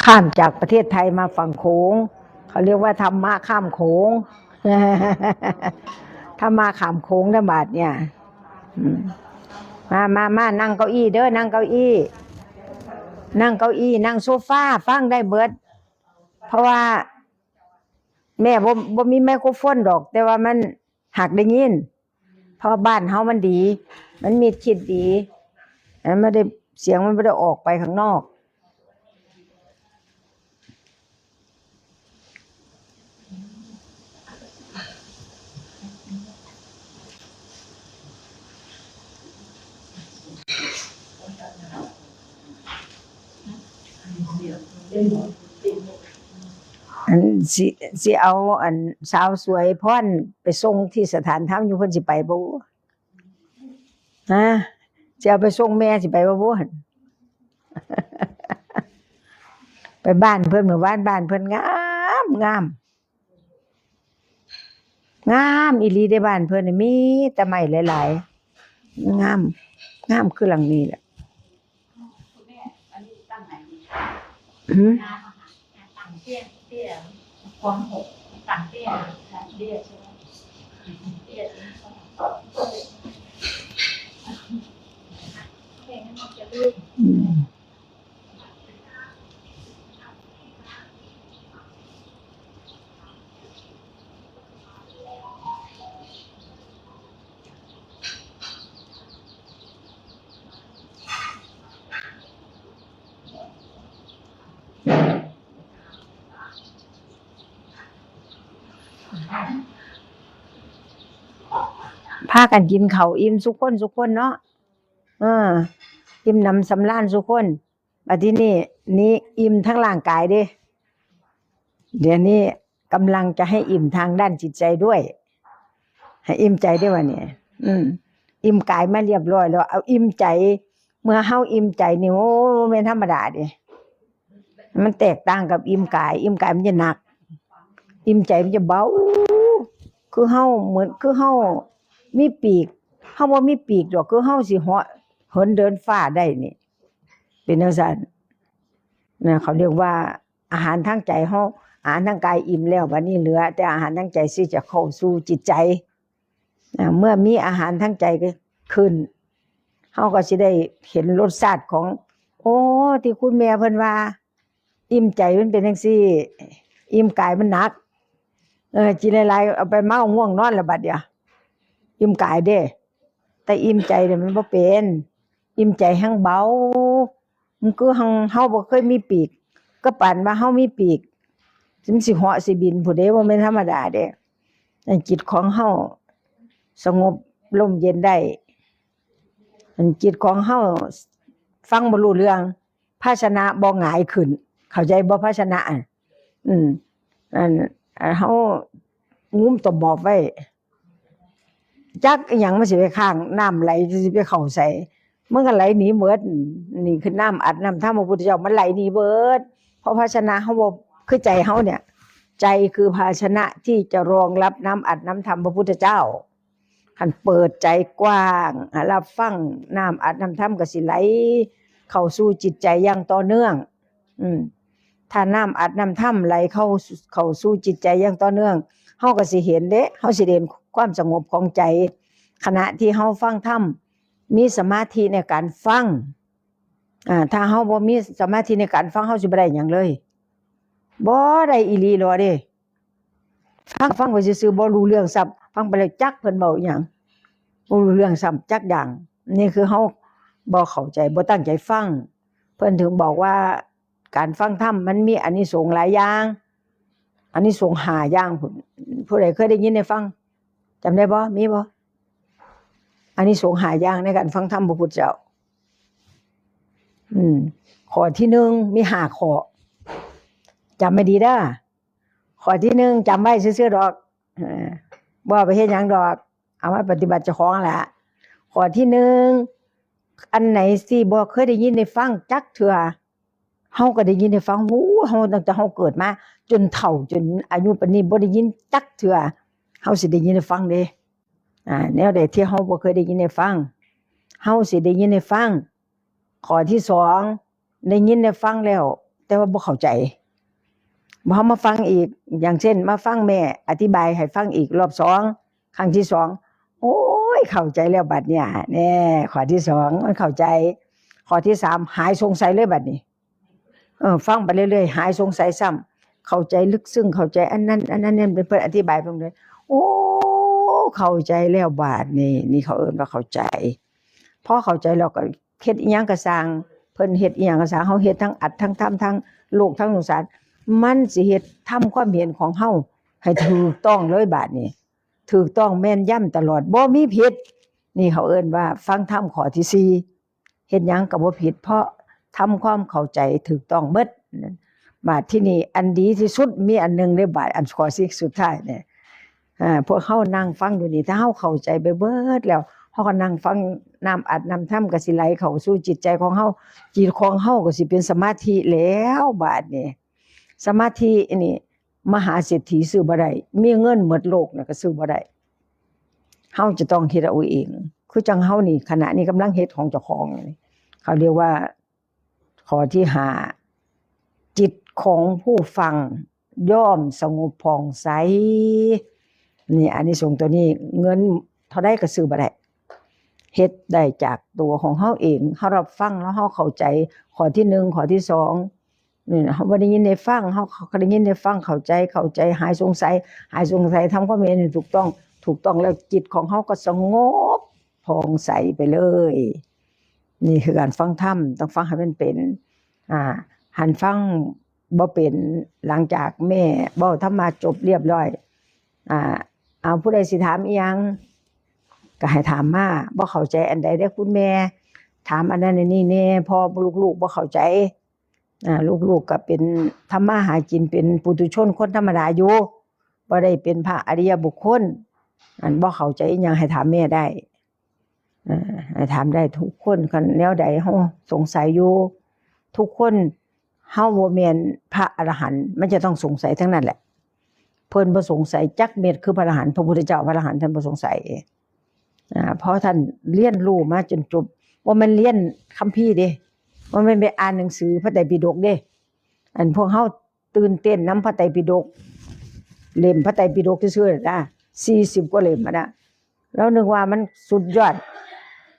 ข้ามจากประเทศไทยมาฝั่งโขงเขาเรียกว่าธรรมะข้ามโขงธรรมะข้ามโขงนะบาทเนี่ยมานั่งเก้าอี้เด้อนั่งเก้าอี้นั่งเก้าอี้นั่งโซฟาฟังได้เบิดเพราะว่าแม่บ่มีไมโครโฟนดอกแต่ว่ามันหักได้ยินเพราะบ้านเฮามันดีมันมีคิดดีมันไม่ได้เสียงมันไม่ได้ออกไปข้างนอกอันสิเอาอันสาวสวยพ่อนไปส่งที่สถานธรรมอยู่เพิ่นสิไปบ่ฮะสิเอาไปส่งแม่สิไปบ่บ่ไปบ้านเพิ่นเมื่อวานบ้านเพิ่นงามงามงามอีหลีได้บ้านเพิ่นมีแต่ไม้หลายๆงามงามคือหลังนี้แหละต่างเตี้ยเตี้ยความหกต่างเตี้ยเตี้ยใช่ไหมเตี้ยใช่ไหมเพลงนั้นมันจะลื่นพากันกินข้าวอิ่มสุกคนเนาะอิ่มหนำสำราญสุกคนบัดทีนี้อิ่มทั้งร่างกายเด้เดี๋ยวนี้กำลังจะให้อิ่มทางด้านจิตใจด้วยให้อิ่มใจได้ว่าเนี่ยอิ่มกายมาเรียบร้อยแล้วเอาอิ่มใจเมื่อเฮาอิ่มใจนี่โอ้ไม่ธรรมดาเด้มันแตกต่างกับอิ่มกายมันจะหนักอิ่มใจมันจะเบาคือเฮาเหมือนคือเฮามีปีกเฮาบ่มีปีกดอกคือเฮาสิเหาะเหินเดินฟ้าได้นี่เป็นจังซั่นนะเขาเรียกว่าอาหารทางใจเฮาอาหารทางกายอิ่มแล้วบัดนี้เหลือแต่อาหารทางใจสิจะเข้าสู่จิตใจเมื่อมีอาหารทางใจก็ขึ้นเฮาก็สิได้เห็นรสชาติของโอ้ที่คุณแม่เพิ่นว่าอิ่มใจมันเป็นจังซี่อิ่มกายมันหนักกินหลายๆเอาไปเมาง่วงนอนแล้วบัดเดี๋ยวอิ่มกายเด้แต่อิ่มใจเนี่ยมันบ่เป็นอิ่มใจแฮงเบามันคือเฮาบ่เคยมีปีกก็ปานว่าเฮามีปีกมันสิเหาะสิบินผู้ใดบ่แม่นธรรมดาเด้จิตของเฮาสงบร่มเย็นได้จิตของเฮาฟังบ่รู้เรื่องภาชนะบ่หงายขึ้นเข้าใจบ่ภาชนะอันเฮางุ้มตบหมอบไว้จักอีหยังมันสิไปข้างน้ำไหลสิไปเข้าใส่มันก็ไหลหนีเบิดนี่คือน้ำอัดน้ำท่าพระพุทธเจ้ามันไหลหนีเบิดเพราะภาชนะเฮาบ่คือใจเฮาเนี่ยใจคือภาชนะที่จะรองรับน้ำอัดน้ำธรรมพระพุทธเจ้าคันเปิดใจกว้างรับฟังน้ำอัดน้ำธรรมก็สิไหลเข้าสู่จิตใจอย่างต่อเนื่องถ้าน้ำอัดน้ำธรรมไหลเข้าสู่จิตใจอย่างต่อเนื่องเฮาก็สิเห็นเด้เฮาสิเห็นความสงบของใจขณะที่เฮาฟังธรรมมีสมาธิในการฟังถ้าเฮาบ่มีสมาธิในการฟังเฮาสิบ่ได้หยังเลยบ่ได้อีหลีหรอเด้ฟังไปซื่อๆบ่รู้เรื่องซับฟังไปแล้วจักเพิ่นเว้าอีหยังบ่รู้เรื่องซ้ำจักอย่างนี่คือเฮาบ่เข้าใจบ่ตั้งใจฟังเพิ่นถึงบอกว่าการฟังธรรมมันมีอานิสงส์หลายอย่างอานิสงส์5อย่างพุ่นผู้ใดเคยได้ยินได้ฟังจำได้บ่มีบ่อานิสงส์5อย่างในการฟังธรรมพระพุทธเจ้าข้อที่1มี5ข้อจำไม่ดีเด้อข้อที่1จำไว้ซื่อๆดอกบ่ไปเฮ็ดหยังดอกเอามาปฏิบัติเจ้าของแหละข้อที่1อันไหนสิบ่เคยได้ยินได้ฟังจักเทื่อเฮาก็ได้ยินได้ฟังเฮาตั้งแต่เฮาเกิดมาจนเฒ่าจนอายุปานนี้บ่ได้ยินจักเทื่อเฮาสิได้ยินได้ฟังเด้แนวใดที่เฮาบ่เคยได้ยินได้ฟังเฮาสิได้ยินได้ฟังข้อที่2ได้ยินได้ฟังแล้วแ แต่ว่าบ่เข้าใจพอมาฟังอีกอย่างเช่นมาฟังแม่อธิบายให้ฟังอีกรอบ2ครั้งที่2โอ้ยเข้าใจแล้วบัดเนี่ยแน่ข้อที่2มันเข้าใจข้อที่3หายสงสัยเลยบัดนี้ฟังไปเรื่อยๆหายสงสัยซ้ำเข้าใจลึกซึ้งเข้าใจอันนั้นเนี่ยเป็นเพิ่นอธิบายเพิ่นเลยโอ้เข้าใจแล้วบาดนี่เขาเอิ้นว่าเข้าใจพอเข้าใจแล้วก็เฮ็ดอีหยังก็สร้างเพิ่นเฮ็ดอีหยังก็สร้างเฮาเฮ็ดทั้งอัดทั้งทำทั้งโลกทั้งสงสารมันสิเฮ็ดทำความเห็นของเฮาให้ถูกต้องเลยบาดนี้ถูกต้องแม่นยำตลอดบ่มีผิดนี่เขาเอิ้นว่าฟังธรรมข้อที่4เฮ็ดหยังก็บ่ผิดเพราะทำความเข้าใจถูกต้องเบิดบาดที่นี่อันดีที่สุดมีอันนึงได้บาดอันข้อที่สุดท้ายเนี่ยพวกเฮานั่งฟังอยู่นี่ถ้าเฮาเข้าใจไปเบิดแล้วเฮาก็นั่งฟังน้ำอัดน้ำธรรมก็สิไหลเข้าสู่จิตใจของเฮาจิตของเฮาก็สิเป็นสมาธิแล้วบาดนี้สมาธินี่มหาเศรษฐีซื้อบ่ได้มีเงินหมดโลกน่ะก็ซื้อบ่ได้เฮาจะต้องเฮ็ดเอาเองคือจังเฮานี่ขณะนี้กำลังเฮ็ดของเจ้าของนี่เขาเรียกว่าข้อที่5จิตของผู้ฟังย่อมสงบผ่องใสนี่อานิสงส์ตัวนี้เงินเท่าใดก็ซื้อบ่ได้เฮ็ดได้จากตัวของเฮาเองเฮารับฟังแล้วเฮาเข้าใจข้อที่1ข้อที่2นี่เฮาบ่ได้ยินได้ฟังเฮาก็ได้ยินได้ฟังเข้าใจหายสงสัยทำความเห็นให้ถูกต้องแล้วจิตของเฮาก็สงบผ่องใสไปเลยนี่คือการฟังธรรมต้องฟังให้มันเป็นหันฟังบ่เป็นหลังจากแม่เว้าธรรมะจบเรียบร้อยเอาผู้ใดสิถามอีหยังก็ให้ถามมาบ่เข้าใจอันใดเด้อคุณแม่ถามอันนั้นอันนี้แน่พอลูกๆบ่เข้าใจลูกๆก็เป็นทำมาหากินเป็นปุถุชนคนธรรมดาอยู่บ่ได้เป็นพระอริยบุคคลอันบ่เข้าใจอีหยังให้ถามแม่ได้ให้ถามได้ทุกคนคันแนวใดเฮาสงสัยอยู่ทุกคนเฮาบ่แม่นพระอรหันต์มันจะต้องสงสัยทั้งนั้นแหละเพิ่นบ่สงสัยจักเม็ดคือพระอรหันต์พระพุทธเจ้าพระอรหันต์ท่านบ่สงสัยเพราะท่านเรียนรู้มาจนจบบ่แม่นเรียนคัมภีร์เด้บ่แม่นไปอ่านหนังสือพระไตรปิฎกเด้อันพวกเฮาตื่นเต้นนำพระไตรปิฎกเล่มพระไตรปิฎกซื่อๆน่ะ40กว่าเล่มน่ะแล้วนึกว่ามันสุดยอด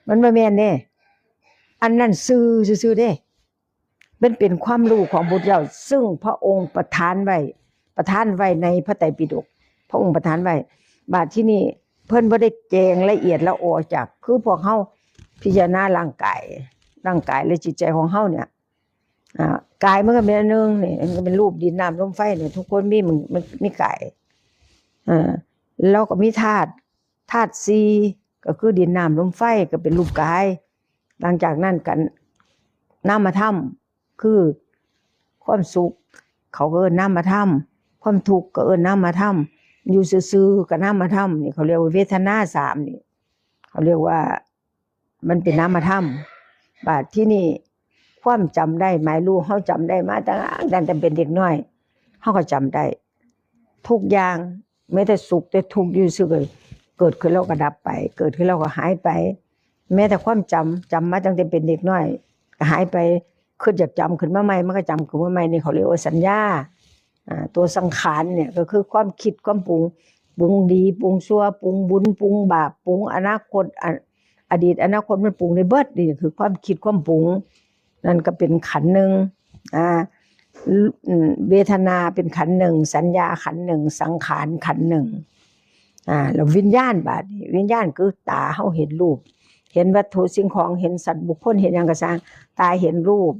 มันบ่แม่นเด้อันนั้นซื่อๆเด้มันเป็นความรู้ของพุทธเจ้าซึ่งพระองค์ประทานไว้ในพระไตรปิฎกพระองค์ประทานไว้บาดที่นี่เพิ่นบ่ได้แจงละเอียดละออจากคือพวกเฮาพิจารณาร่างกายและจิตใจของเฮาเนี่ยกายมันก็เป็นอันนึงนี่มันก็เป็นรูปดินน้ำลมไฟเนี่ยทุกคนมันมีกายแล้วก็มีธาตุ4ก็คือดินน้ำลมไฟก็เป็นรูปกายหลังจากนั้นกันนามธรรมคือความสุขเขาก็เอิ้นนามธรรมความทุกข์ก็เอิ้นนามธรรมอยู่ซื่อๆก็นามธรรมนี่เขาเรียกว่าเวทนา3นี่เขาเรียกว่ามันเป็นนามธรรมบาดที่นี่ความจำได้หมายรู้เฮาจำได้มาตั้งแต่เป็นเด็กน้อยเฮาก็จำได้ทุกอย่างแม้แต่สุขแต่ทุกข์อยู่ซื่อเกิดขึ้นแล้วก็ดับไปเกิดขึ้นแล้วก็หายไปแม้แต่ความจำมาตั้งแต่เป็นเด็กน้อยก็หายไปขึ้นจากจำขึ้นมาใหม่มันก็จำขึ้นมาใหม่นี่เขาเรียกว่าสัญญาตัวสังขารเนี่ยก็คือความคิดความปรุงดีปรุงชั่วปรุงบุญปรุงบาปปรุงอนาคตอดีตอนาคตมันปรุงในเบิดนี่คือความคิดความปรุงนั่นก็เป็นขันธ์หนึ่งเวทนาเป็นขันธ์หนึ่งสัญญาขันธ์หนึ่งสังขารขันธ์หนึ่งแล้ววิญญาณบาดนี้วิญญาณคือตาเฮาเห็นรูปเห็นวัตถุสิ่งของเห็นสัตว์บุคคลเห็นหยังก็สร้างตาเห็นรูป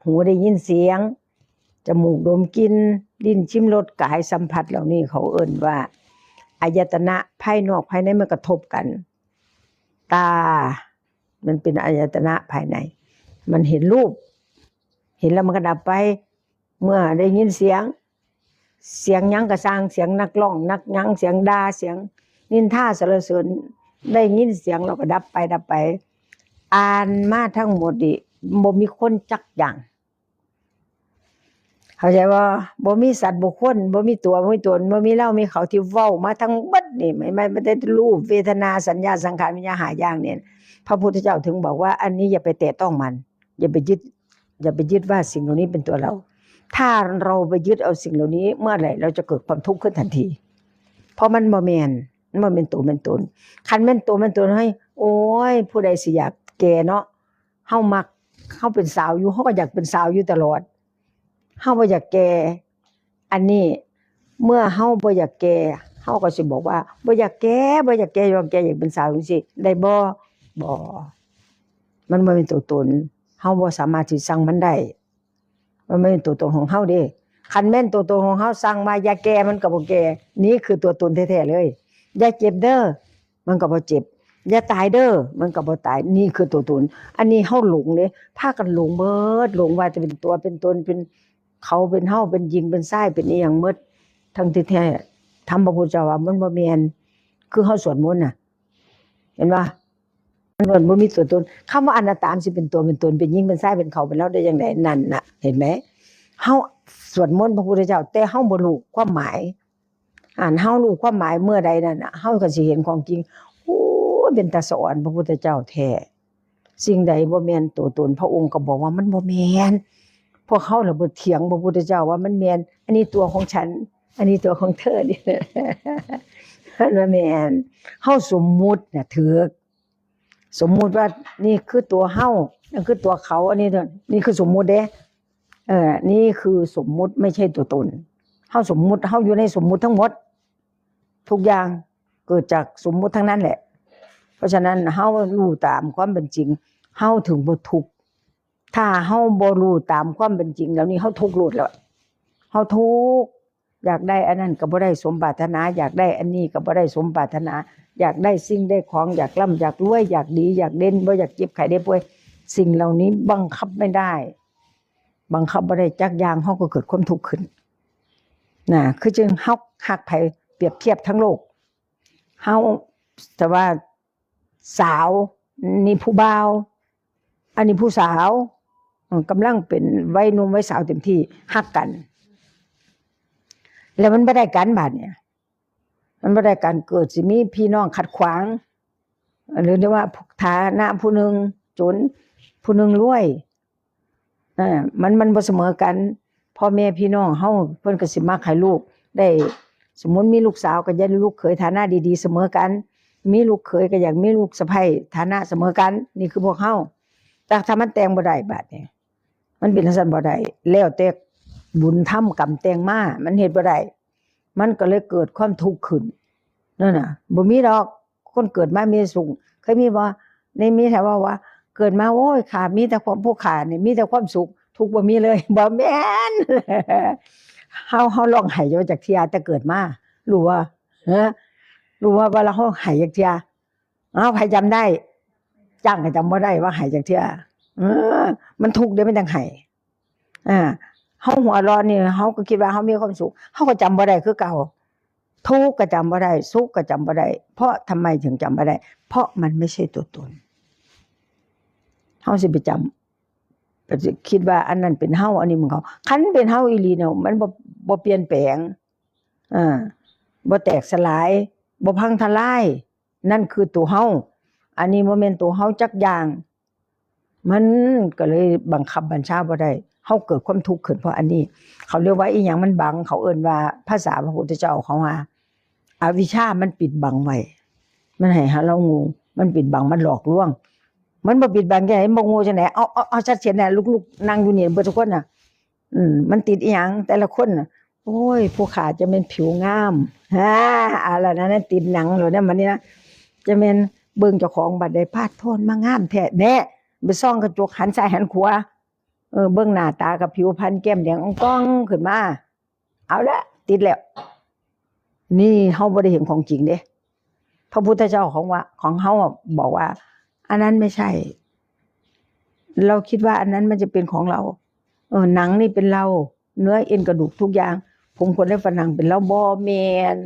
หูได้ยินเสียงจมูกดมกลิ่นลิ้นชิมรสกายสัมผัสเหล่านี้เขาเอิ้นว่าอายตนะภายนอกภายในมันกระทบกันตามันเป็นอายตนะภายในมันเห็นรูปเห็นแล้วมันก็ดับไปเมื่อได้ยินเสียงหยังก็สร้างเสียงนักร้องนักหยังเสียงด่าเสียงนินทาสรรเสริญได้ยินเสียงเราก็ดับไปอ่านมาทั้งหมดดิบ่มีคนจักอย่างเข้าใจว่าบ่มีสัตว์บุคคลบ่มีตัวบ่มีตนบ่มีเรามีเขาที่เว้ามาทั้งเบิดนี่ไม่ได้รูปเวทนาสัญญาสังขารวิญญาณ5อย่างเนี่ยพระพุทธเจ้าถึงบอกว่าอันนี้อย่าไปแตะต้องมันอย่าไปยึดว่าสิ่งเหล่านี้เป็นตัวเรา ถ้าเราไปยึดเอาสิ่งเหล่านี้เมื่อไหร่เราจะเกิดความทุกข์ขึ้นทันทีเพราะมันบ่แม่นมันบ่เป็นตัวเป็นตนคันแม่นตัวเป็นตนให้โอ้ยผู้ใดสิอยากแก่เนาะเฮามักเฮาเป็นสาวอยู่เฮาก็อยากเป็นสาวอยู่ตลอดเฮาบ่อยากแก่อันนี้เมื่อเฮาบ่อยากแก่เฮาก็สิบอกว่าบ่อยากแก่บ่อยากแก่อยากเป็นสาวจังซี่ได้บ่มันบ่เป็นตัวตนเฮาบ่สามารถที่สั่งมันได้มันไม่เป็นตัวตนของเฮาเด้คันแม่นตัวตนของเฮาสั่งมาอย่าแก่มันก็บ่แก่นี่คือตัวตนแท้ๆเลยอย่าเจ็บเด้อมันก็บ่เจ็บอย่าตายเด้อมันก็บ่ตายนี่คือตัวตนอันนี้เฮาหลงเด้พากันหลงเบิดหลงว่าจะเป็นตัวเป็นตนเป็นเขาเป็นเฮาเป็นหญิงเป็นชายเป็นอีหยังหมดทั้งที่แท้ธรรมพระพุทธเจ้าว่ามันบ่แม่นคือเฮาสวดมนต์น่ะเห็นป่ะมันบ่มีตัวตนคำว่าอนัตตาสิเป็นตัวเป็นตนเป็นหญิงเป็นชายเป็นเขาเป็นเราได้จังได๋นั่นน่ะเห็นไหมเฮาสวดมนต์พระพุทธเจ้าแต่เฮาบ่รู้ความหมายเฮารู้ความหมายเมื่อใดนั่นน่ะเฮาก็สิเห็นของจริงโอ้เป็นตาสอนพระพุทธเจ้าแท้สิ่งใดบ่แม่นตัวตนพระองค์ก็บอกว่ามันบ่แม่นพวกเขาน่ะบ่เถียงพระพุทธเจ้าว่ามันแม่นอันนี้ตัวของฉันอันนี้ตัวของเธอนี่มันบ่แม่นเฮาสมมุติน่ะถูกสมมุติว่านี่คือตัวเฮานั่นคือตัวเขาอันนี้นี่คือสมมุติเด้นี่คือสมมุติไม่ใช่ตัวตนเฮาสมมุติเฮาอยู่ในสมมุติทั้งหมดทุกอย่างเกิดจากสมมุติทั้งนั้นแหละเพราะฉะนั้นเฮารู้ตามความเป็นจริงเฮาถึงบ่ทุกข์ถ้าเฮาบ่รู้ตามความเป็นจริงแล้วนี่เฮาทุกข์โลดแล้วเฮาทุกข์อยากได้อันนั้นก็บ่ได้สมปรารถนาอยากได้อันนี้ก็บ่ได้สมปรารถนาอยากได้สิ่งได้ของอยากร่ำอยากรวยอยากดีอยากเด่นบ่อยากเจ็บไข้ได้ป่วยสิ่งเหล่านี้บังคับไม่ได้บังคับบ่ได้จักอย่างเฮาก็เกิดความทุกข์ขึ้นน่ะคือจึงเฮาฮักไผเปรียบเทียบทั้งโลกเฮาแต่ว่าสาวนี่ผู้บ่าวอันนี้ผู้สาวกำลังเป็นวัยหนุ่มวัยสาวเต็มที่ฮักกันแล้วมันบ่ได้กันบาดเนี่ยมันบ่ได้กันเกิดสิมีพี่น้องขัดขวางหรือว่าฐานะผู้หนึงจนผู้หนึงรวยมันบ่เสมอกันพ่อแม่พี่น้องเฮาเพิ่นก็สิมักให้ลูกได้สมมุติมีลูกสาวก็อยากให้ลูกเขยฐานะดีๆเสมอกันมีลูกเขยก็อยากมีลูกสะใภ้ฐานะเสมอกันนี่คือพวกเฮาแต่ถ้ามันแต่งบ่ได้บาดนี้มันเป็นจังซั่นบ่ได้แล้วแต่บุญธรรมกรรมแต่งมามันเฮ็ดบ่ได้มันก็เลยเกิดความทุกข์ขึ้นนั่นน่ะบ่มีดอกคนเกิดมามีสุขเคยมีบ่ในมีแต่ว่าเกิดมาโอ้ยข้ามีแต่ความผู้ข้านี่มีแต่ความสุขทุกข์บ่มีเลยบ่แม่น เฮาร้องไห้อยู่จากเที่ยแต่เกิดมารู้ว่ารู้ว่าเวลาเฮาไห้จากเที่ยไผจำได้จ้างก็จำบ่ได้ว่าไห้จากเที่ยมันทุกข์เด้มันจังไห้เฮาหัวร้อนนี่เฮาก็คิดว่าเฮามีความสุขเฮาก็จำบ่ได้คือเก่าทุกข์ก็จำบ่ได้สุขก็จำบ่ได้เพราะทำไมถึงจำบ่ได้เพราะมันไม่ใช่ตัวตนเฮาสิไปจำก็สิคิดว่าอันนั้นเป็นเฮาอันนี้มันเขาคันเป็นเฮาอีหลีเนี่ยมันบ่เปลี่ยนแปลงบ่แตกสลายบ่พังทลายนั่นคือตัวเฮาอันนี้บ่แม่นตัวเฮาจักอย่างมันก็เลยบังคับบัญชาบ่ได้เฮาเกิดความทุกข์ขึ้นเพราะอันนี้เขาเรียกว่าอีหยังมันบังเขาเอิ้นว่าภาษาพระพุทธเจ้าเขาว่าอวิชชามันปิดบังไว้มันให้เรางูมันปิดบังมันหลอกลวงมันบ่ปิดบังจังได๋บ่งูจังได๋เอาชัดเจนแน่ลูกๆนั่งอยู่นี่เบิดทุกคนน่ะมันติดอีหยังแต่ละคนน่ะโอ้ยผู้ขาจะเป็นผิวงามอะไรนั้นติดหนังเหล่านั้นมันนี่นะจะเป็นเบิ่งเจ้าของบัดได้พาดโทนมางามแท้แน่ไปส่องกระจกหันซ้ายหันขวาเบิ่งหน้าตากับผิวพรรณแก้มแดงอ่องก้องขึ้นมาเอาละติดแล้วนี่เฮาบ่ได้เห็นของจริงเด้พระพุทธเจ้าของเฮาบอกว่าอันนั้นไม่ใช่เราคิดว่าอันนั้นมันจะเป็นของเราหนังนี่เป็นเราเนื้อเอ็นกระดูกทุกอย่างผมขนและฝันหนังเป็นเราบ่แม่น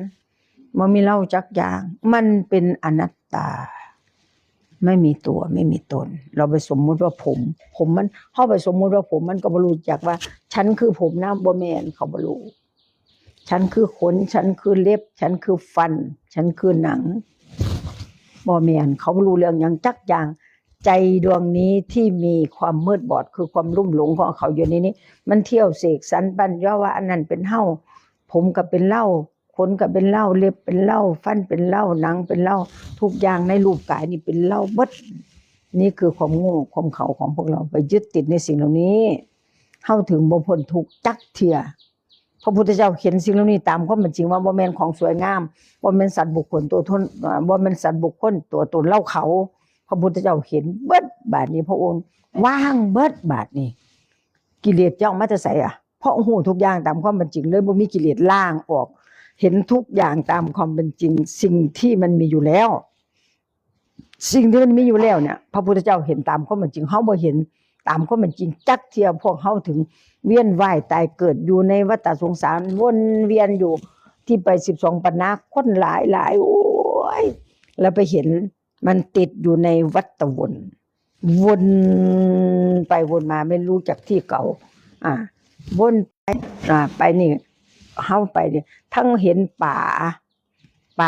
บ่มีเราจักอย่างมันเป็นอนัตตาไม่มีตัวไม่มีตนเราไปสมมุติว่าผมมันเฮาไปสมมุติว่าผมมันก็บ่รู้จักว่าฉันคือผมนะบ่แม่นเขาบ่รู้ฉันคือขนฉันคือเล็บฉันคือฟันฉันคือหนังบ่แม่นเขาบ่รู้เรื่องหยังจักอย่าง ใจดวงนี้ที่มีความมืดบอดคือความลุ่มหลงของเขาอยู่ในนี้มันเที่ยวเสกสรรปั้นย่อว่าอันนั้นเป็นเห่าผมก็เป็นเหล้าขนก็เป็นเหล้าเล็บเป็นเหล้าฟันเป็นเหล้าหนังเป็นเหล้าทุกอย่างในรูปกายนี่เป็นเหล้าเบิดนี่คือความโง่ความเขาของพวกเราไปยึดติดในสิ่งเหล่านี้เข้าถึงบ่พ้นทุกข์จักเที่ยพระพุทธเจ้าเขียนสิ่งเหล่านี้ตามความเป็นจริงว่าบ่แม่นของสวยงามบ่แม่นสัตว์บุคคลตัวตนบ่แม่นสัตว์บุคคลตัวตนเล่าเขาพระพุทธเจ้าเห็นเบิดบาดนี้พระองค์ว่างเบิดบาดนี้กิเลสเจ้ามาจะใส่เพราะหูทุกอย่างตามความเป็นจริงเลยบ่มีกิเลสล่างออกเห็นทุกอย่างตามความเป็นจริงสิ่งที่มันมีอยู่แล้วสิ่งที่มันมีอยู่แล้วเนี่ยพระพุทธเจ้าเห็นตามความเป็นจริงเฮาบ่เห็นตามความเป็นจริงจักเที่ยพวกเฮาถึงเวียนว่ายตายเกิดอยู่ในวัฏสงสารวนเวียนอยู่ที่ไป12ปันนาคนหลายโอ้ยแล้วไปเห็นมันติดอยู่ในวัฏวนไปวนมาไม่รู้จักที่เก่าวนไปนี่เฮาไปนี่ทั้งเห็นป่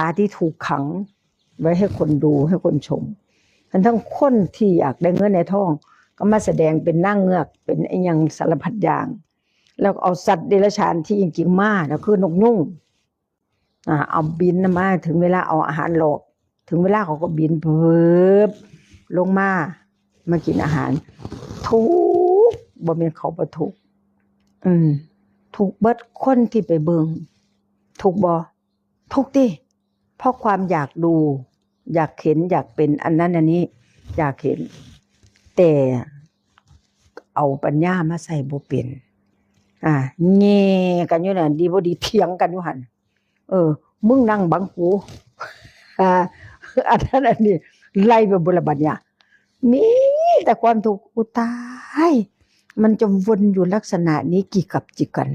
าที่ถูกขังไว้ให้คนดูให้คนชมทั้งคนที่อยากได้เงินในท้องก็มาแสดงเป็นนางเงือกเป็นไอ้หยังสารพัดอย่างแล้วเอาสัตว์เดรัจฉานที่จริงๆมาแล้วคือนกยุงเอาบินมาถึงเวลาเอาอาหารหลอกถึงเวลาเขาก็บินเพิบลงมากินอาหารทุกบ่แม่นเขาบ่ทุกถูกเบิดคนที่ไปเบิ่งถูกบ่ทุกติเพราะความอยากดูอยากเห็นอยากเป็นอันนั้นอันนี้อยากเห็นแต่เอาปัญญามาใส่บ่เป็นแง่กันอยู่นั่นดีบ่ดีเถียงกันอยู่หั่นมึงนั่งบังกูอันนั้นอันนี้ไล่ไปบนระบัดเนี่ยมีแต่ความทุกข์อุตายมันจะวนอยู่ลักษณะนี้กี่กับจิกัน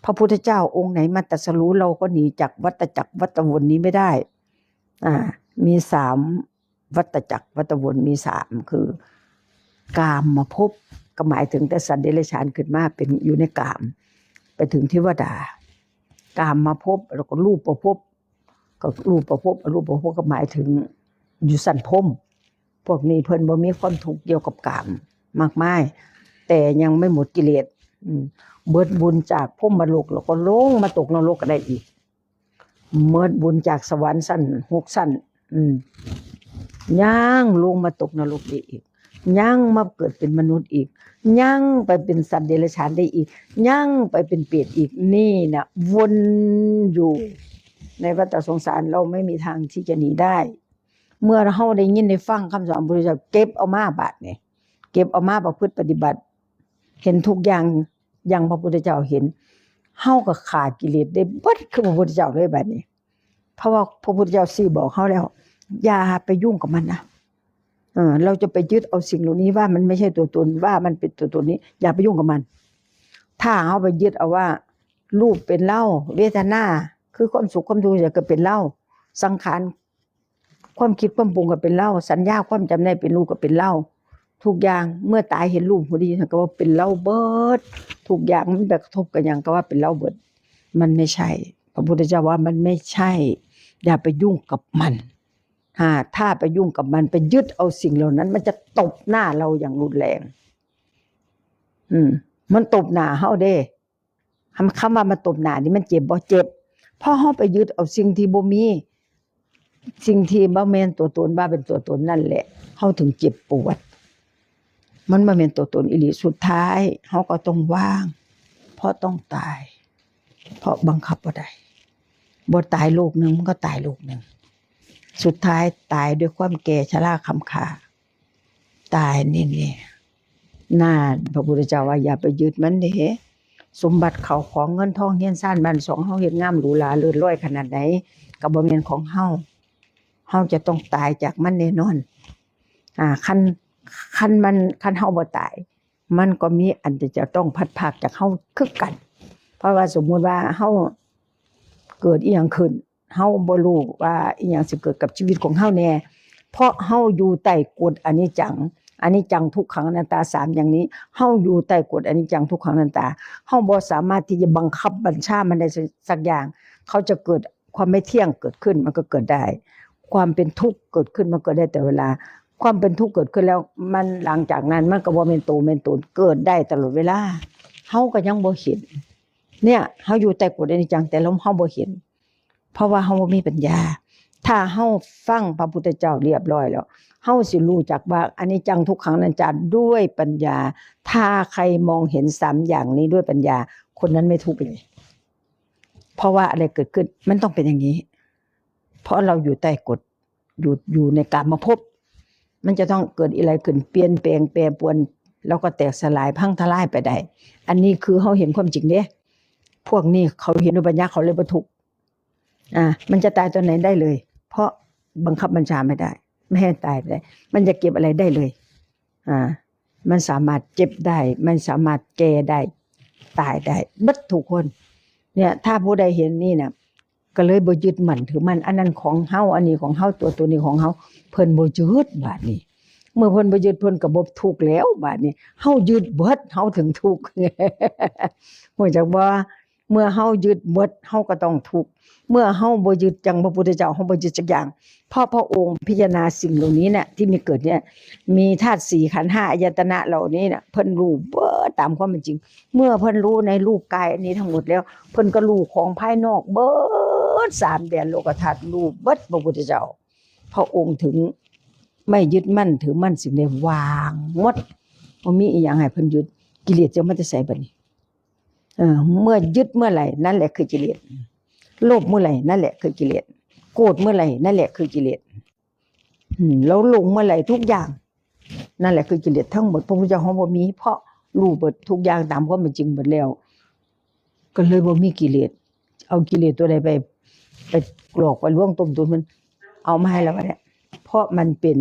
พระพุทธเจ้าองค์ไหนมาตรัสรู้เราก็หนีจากวัฏจักรวัฏวนนี้ไม่ได้มี3วัฏจักรวัฏวนมี3คือกามมาพบก็หมายถึงแต่สัตว์เดรัจฉานขึ้นมาเป็นอยู่ในกามไปถึงเทวดากามมาพบแล้วก็รูปประพบก็รูปประพบก็หมายถึงอยู่สันพรหมพวกนี้เพิ่นบ่มีความทุกข์เกี่ยวกับกามมากมายแต่ยังไม่หมดกิเลสเบิดบุญจากพรหมโลกแล้วก็ลงมาตกนรกก็ได้อีกเมิดบุญจากสวรรค์สั้น6สั้นย่างลงมาตกนรกได้อีกย่างมาเกิดเป็นมนุษย์อีกย่างไปเป็นสัตว์เดรัจฉานได้อีกย่างไปเป็นเปรตอีกนี่นะวนอยู่ในวัฏสงสารเราไม่มีทางที่จะหนีได้เมื่อเราได้ยินได้ฟังคำสอนพระพุทธเจ้าเก็บเอามาบาดนี่เก็บเอามาประพฤติปฏิบัติเห็นทุกอย่างอย่างพระพุทธเจ้าเห็นเฮาก็ขาดกิเลสได้เบิดคือพระพุทธเจ้าเลยบัดนี้เพราะว่าพระพุทธเจ้าซี่บอกเฮาแล้วอย่าไปยุ่งกับมันนะเราจะไปยึดเอาสิ่งเหล่านี้ว่ามันไม่ใช่ตัวตนว่ามันเป็นตัวตนนี้อย่าไปยุ่งกับมันถ้าเฮาไปยึดเอาว่ารูปเป็นเหล้าเวทนาคือความสุขความทุกข์ก็เป็นเหล้าสังขารความคิดความปรุงก็เป็นเหล้าสัญญาความจำได้เป็นรูปก็เป็นเหล้าทุกอย่างเมื่อตายเห็นรูปพอดีก็ว่าเป็นเหล้าเบิดทุกอย่างมันแบบกระทบกันอย่างก็ว่าเป็นเหล้าเบิดมันไม่ใช่พระพุทธเจ้าว่ามันไม่ใช่อย่าไปยุ่งกับมันถ้าไปยุ่งกับมันไปยึดเอาสิ่งเหล่านั้นมันจะตบหน้าเราอย่างรุนแรงมันตบหน้าเฮาเด้คำว่ามันตบหน้านี่มันเจ็บบ่เจ็บเพราะเฮาไปยึดเอาสิ่งที่บ่มีสิ่งที่บ่แม่นตัวตนว่าเป็นตัวตนนั่นแหละเฮาถึงเจ็บปวดมันบ่แม่นตัวตนอีหลีสุดท้ายเฮาก็ต้องว่างเพราะต้องตายเพราะบังคับบ่ได้บ่ตายโลกนึงมันก็ตายโลกนึงสุดท้ายตายด้วยความแก่ชราคำขาตายนี่น่าพระพุทธเจ้าว่าอย่าไปยึดมันเด้สมบัติเขาของเงินทองเฮียนซ่านบ้านสองเฮาเฮ็ดงามหรูหราเลิศล้อยขนาดไหนก็บ่แม่นของเฮาจะต้องตายจากมันแน่นอนคันเฮาบ่ตายมันก็มีอันจะต้องพัดพรากจากเฮาคือกันเพราะว่าสมมุติว่าเฮาเกิดอีหยังขึ้นเฮาบ่รู้ว่าอีหยังสิเกิดกับชีวิตของเฮาแน่เพราะเฮาอยู่ใต้กฎอนิจจังทุกขังอนัตตา3อย่างนี้เฮาอยู่ใต้กฎอนิจจังทุกขังอนัตตาเฮาบ่สามารถที่จะบังคับบัญชามันได้สักอย่างเขาจะเกิดความไม่เที่ยงเกิดขึ้นมันก็เกิดได้ความเป็นทุกข์เกิดขึ้นมันก็ได้แต่เวลา ความเป็นทุกข์เกิดขึ้นแล้วมันหลังจากนั้นมันก็บ่แม่นโตแม่นตนเกิดได้ตลอดเวลาเฮาก็ยังบ่เห็นเนี่ยเฮาอยู่ใต้กฎอนิจจังแต่เราเฮาบ่เห็นเพราะว่าเฮาบ่มีปัญญาถ้าเฮาฟังพระพุทธเจ้าเรียบร้อยแล้วเฮาสิรู้จักว่าอนิจจังทุกขังอนัตตาด้วยปัญญาถ้าใครมองเห็น3อย่างนี้ด้วยปัญญาคนนั้นไม่ทุกข์เลยเพราะว่าอะไรเกิดขึ้นมันต้องเป็นอย่างนี้เพราะเราอยู่ใต้กฎอยู่ในกามภพมันจะต้องเกิดอะไรขึ้นเปลี่ยนแปลงแปรปรวนแล้วก็แตกสลายพังทลายไปได้อันนี้คือเขาเห็นความจริงเด้พวกนี้เขาเห็นด้วยปัญญาเขาเลยบ่ทุกข์มันจะตายตอนไหนได้เลยเพราะบังคับบัญชาไม่ได้ไม่ให้ตายไปได้มันจะเก็บอะไรได้เลยมันสามารถเจ็บได้มันสามารถแก่ได้ตายได้บัดทุกคนเนี่ยถ้าผู้ใดเห็นนี่น่ะก็เลยบ่ยึดมั่นถือมั่นอันนั้นของเฮาอันนี้ของเฮาตัวนี้ของเฮาเพิ่นบ่ยึดบาดนี้เมื่อเพิ่นบ่ยึดเพิ่นก็บ่ทุกข์แล้วบาดนี้เฮายึดเบิดเฮาถึงทุกข์ ฮู้จักบ่เมื่อเฮายึดเบิดเฮาก็ต้องทุกข์เมื่อเฮาบ่ยึดจังพระพุทธเจ้าเฮาบ่ยึดจักอย่างเพราะพระองค์พิจารณาสิ่งเหล่านี้น่ะที่มีเกิดเนี่ยมีธาตุ4ขันธ์5อายตนะเหล่านี้น่ะเพิ่นรู้เบิดตามความเป็นจริงเมื่อเพิ่นรู้ในรูปกายอันนี้ทั้งหมดแล้วเพิ่นก็รู้ของภายนอกเบิด3แดนโลกธาตุรู้เบิดพระพุทธเจ้าพระองค์ถึงไม่ยึดมั่นถือมั่นสิ่งใดวางหมดบ่มีอีหยังให้เพิ่นยึดกิเลสจะมาแต่ไสบัดนี้เมื่อยึดเมื่อไหร่นั่นแหละคือกิเลสโลภเมื่อไหร่นั่นแหละคือกิเลสโกรธเมื่อไหร่นั่นแหละคือกิเลสแล้วหลงเมื่อไหร่ทุกอย่างนั่นแหละคือกิเลสทั้งหมดพระพุทธเจ้าของบ่มีเพราะรู้เบิดทุกอย่างตามความเป็นจริงหมดแล้วก็เลยบ่มีกิเลสเอากิเลสตัวใดไปหลอกไปลวงต้มตุนมันเอามาให้แล้วเนี่ยเพราะมันเป็น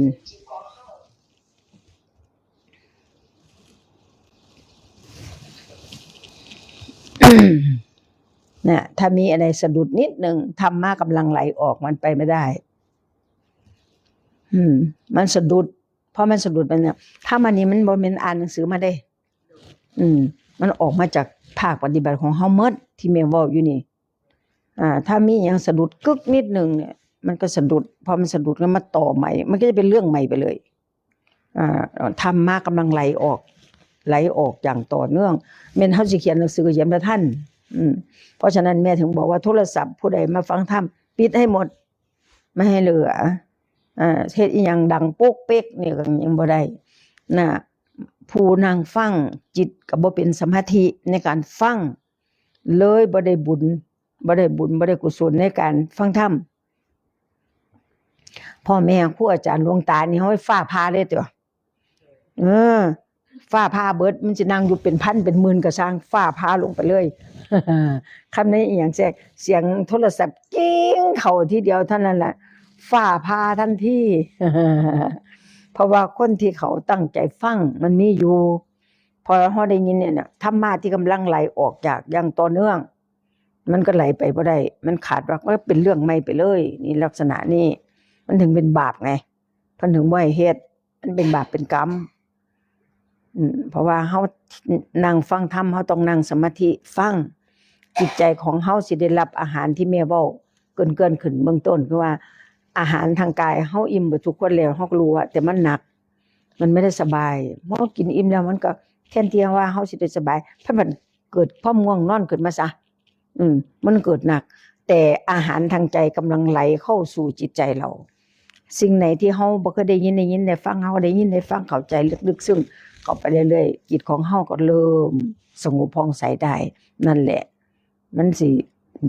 เนี่ยถ้ามีอะไรสะดุดนิดนึงธรรมะกำลังไหลออกมันไปไม่ได้มันสะดุดเพราะมันสะดุดมันเนี่ยถ้ามันนี้มันบ่แม่นอ่านหนังสือมาได้มันออกมาจากภาคปฏิบัติของเฮาหมดที่แม่เว้าอยู่นี่ถ้ามีหยังสะดุดกึกนิดนึงเนี่ยมันก็สะดุดพอมันสะดุดก็มาต่อใหม่มันก็จะเป็นเรื่องใหม่ไปเลยธรรมะกำลังไหลออกอย่างต่อเนื่องแม่นเฮาสิเขียนหนังสือก็เขียนบ่ทันเพราะฉะนั้นแม่ถึงบอกว่าโทรศัพท์ผู้ใดมาฟังธรรมปิดให้หมดไม่ให้เหลือเฮ็ดอีหยังดังโป๊กเป๊กนี่ก็ยังบ่ได้นะผู้นั่งฟังจิตก็บ่เป็นสมาธิในการฟังเลยบ่ได้บุญบ่ได้กุศลในการฟังธรรมพ่อแม่ครูอาจารย์หลวงตานี่เฮาให้ฟ้าผ่าเลยตัวฟ้าผ่าเบิดมันสินั่งอยู่เป็นพันเป็นหมื่นก็สร้างฟ้าผ่าลงไปเลยคำนี้อีหยังแทรกเสียงโทรศัพท์กิ้งเข้าทีเดียวเท่านั้นแหละฟ้าผ่าทันทีเพราะว่าคนที่เขาตั้งใจฟังมันมีอยู่พอเฮาได้ยินเนี่ยน่ะธรรมะที่กำลังไหลออกจากอย่างต่อเนื่องมันก็ไหลไปบ่ได้มันขาดว่าก็เป็นเรื่องใหม่ไปเลยนี่ลักษณะนี้มันถึงเป็นบาปไงเพิ่นถึงบ่ให้เฮ็ดมันเป็นบาปเป็นกรรมเพราะว่าเฮานั่งฟังธรรมเฮาต้องนั่งสมาธิฟังจิตใจของเฮาสิได้รับอาหารที่แม่เว้าเกินขึ้นเบื้องต้นคือว่าอาหารทางกายเฮาอิ่มเบิดทุกคนแล้วเฮาก็รู้ว่าแต่มันหนักมันไม่ได้สบายเมื่อกินอิ่มแล้วมันก็แทนที่ว่าเฮาสิได้สบายเพิ่นเกิดความง่วงนอนขึ้นมาซะมันเกิดหนักแต่อาหารทางใจกำลังไหลเข้าสู่จิตใจเราสิ่งไหนที่เฮาบ่เคยได้ยินได้ฟังเฮาได้ยินได้ฟังเข้าใจลึกๆซึ่งเข้าไปเรื่อยๆจิตของเฮาก็เริ่มสงบผ่องใสได้นั่นแหละมันสิ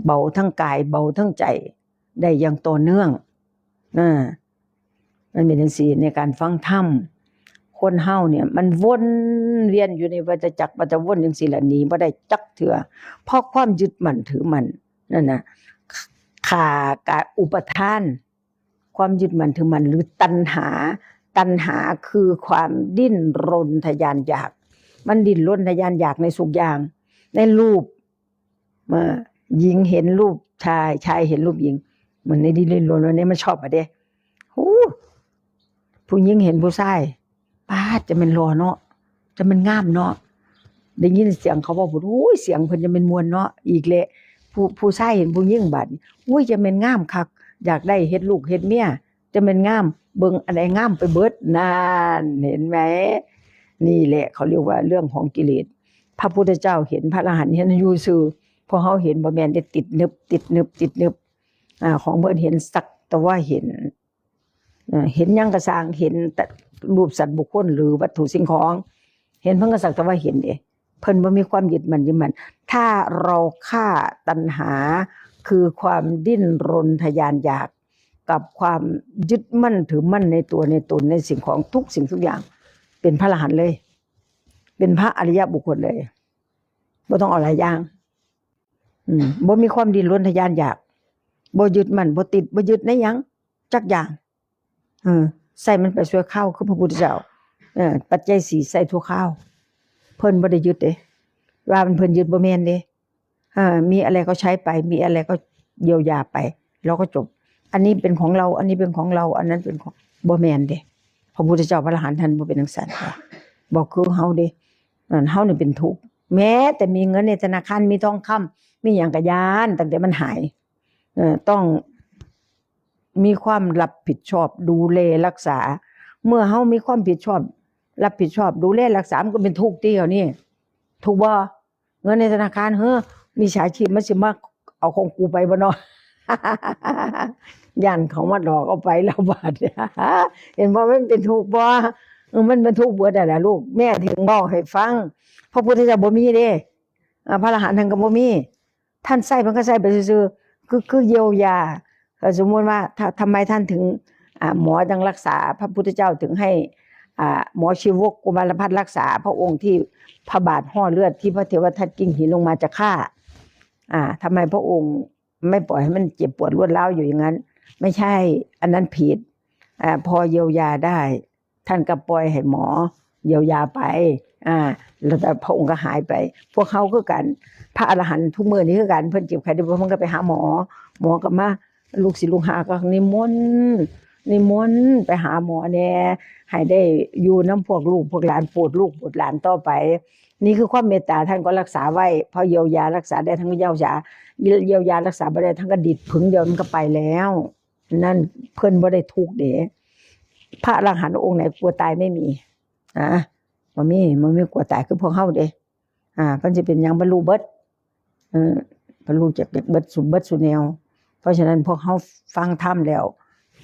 เบาทั้งกายเบาทั้งใจได้อย่างต่อเนื่องมันเป็นจังซี่ในการฟังธรรมคนเฮาเนี่ยมันวนเวียนอยู่ในวัฏจักรวัฏวนจังซี่ล่ะหนีบ่ได้จักเทื่อเพราะความยึดมั่นถือมั่นนั่นน่ะข่ากะอุปทานความยึดมั่นถือมั่นหรือตัณหาคือความดิ้นรนทยานอยากมันดิ้นรนทยานอยากในสุขอย่างในรูปหญิงเห็นรูปชายเห็นรูปหญิงมันในดิ้นรนวันนี้มันชอบอ่ะเด้ผู้หญิงเห็นผู้ชายป้าจะเป็นรอเนาะจะเป็นงามเนาะได้ยินเสียงเขาบอกโอ้ยเสียงเพิ่นจะเป็นมวลเนาะอีกแหละผู้ชายเห็นผู้หญิงบัดอุ้ยจะเป็นงามคักอยากได้เฮ็ดลูกเฮ็ดเมียจะเป็นงาม เบิ่งอันใดงามไปเบิดนั่นเห็นไหมนี่แหละเขาเรียกว่าเรื่องของกิเลสพระพุทธเจ้าเห็นพระอรหันต์เห็นอยู่ซื่อพอเฮาเห็นบ่แม่นได้ติดนึบของเพิ่นเห็นสักแต่ว่าเห็นเห็นหยังก็สร้างเห็นแต่รูปสัตว์บุคคลหรือวัตถุสิ่งของเห็นเพิ่นก็สักแต่ว่าเห็นเด้เพิ่นบ่มีความยึดมั่นถ้าเราฆ่าตัณหาคือความดิ้นรนทยานอยากกับความยึดมั่นถือมั่นในตัวในตนในสิ่งของทุกสิ่งทุกอย่างเป็นพระอรหันต์เลยเป็นพระอริยบุคคลเลยบ่ต้องเอาหลายอย่างบ่มีความดิ้นรนทยานอยากบ่ยึดมั่นบ่ติดบ่ยึดในหยังจักอย่างใส่มันไปช่วยข้าวคือพระพุทธเจ้าปัจจัย4ใส่ทั่วข้าวเพิ่นบ่ได้ยึดเด้ว่ามันเพิ่นยึดบ่แม่นเด้มีอะไรก็ใช้ไปมีอะไรก็เยียวยาไปแล้วก็จบอันนี้เป็นของเราอันนี้เป็นของเราอันนั้นเป็นของบ่แม่นเด้พระพุทธเจ้าพระอรหันต์ท่านบ่เป็นจังซั่นค่ะบ่คือเฮาเด้เฮานี่เป็นทุกข์แม้แต่มีเงินในธนาคารมีทองคำมีหยังก็ย้านตั้งแต่มันหายต้องมีความรับผิดชอบดูแลรักษาเมื่อเฮามีความผิดชอบรับผิดชอบดูแลรักษามันก็เป็นทุกข์ติเฮานี่ถูกบ่เงินในธนาคารมีฉาชีพมันสิมาเอาของกูไปบ่เนาะ ย่านเขามาหลอกเอาไปแล้วบาดเห็นบ่มันเป็นทุกข์บ่มันเป็นทุกข์เบิดล่ะลูกแม่ถึงบอกให้ฟังพระพุทธเจ้าบ่มีเด้พระอรหันต์ท่านก็บ่มีท่านใช้มันก็ใช้ไปซื่อๆคือเยียวยาสมมุติว่าทำไมท่านถึงหมอจังรักษาพระพุทธเจ้าถึงให้หมอชีวกกุมารพัฒน์รักษาพระองค์ที่พระบาทห่อเลือดที่พระเทวทัตกิ้งหินลงมาจะฆ่าทำไมพระองค์ไม่ปล่อยให้มันเจ็บปวดรวดร้าวอยู่อย่างนั้นไม่ใช่อันนั้นผิดพอเยียวยาได้ท่านก็ปล่อยให้หมอเยียวยาไปแล้วแต่พระองค์ก็หายไปพวกเขาคือกันพระอรหันต์ทุกมื้อนี้คือกันเพิ่นเจ็บไข้ได้ป่วยมันก็ไปหาหมอก็มาลูกศิษย์ลูกหาก็นิมนต์ไปหาหมอแน่ให้ได้อยู่นำพวกลูกพวกหลานโปรดลูกโปรดหลานต่อไปนี่คือความเมตตาท่านก็รักษาไว้พอเยียวยารักษาได้ทั้งเยียวยารักษาบ่ได้ทั้งก็ดิดผึ่งเดียวมันก็ไปแล้วนั่นเพิ่นบ่ได้ทุกข์เด้พระอรหันต์องค์ไหนกลัวตายไม่มีบ่มีกลัวตายคือพวกเฮาเด้เพิ่นสิเป็นหยังบรรลุเบิดบรรลุจากเบิดสุแนวเพราะฉะนั้นพวกเฮาฟังธรรมแล้ว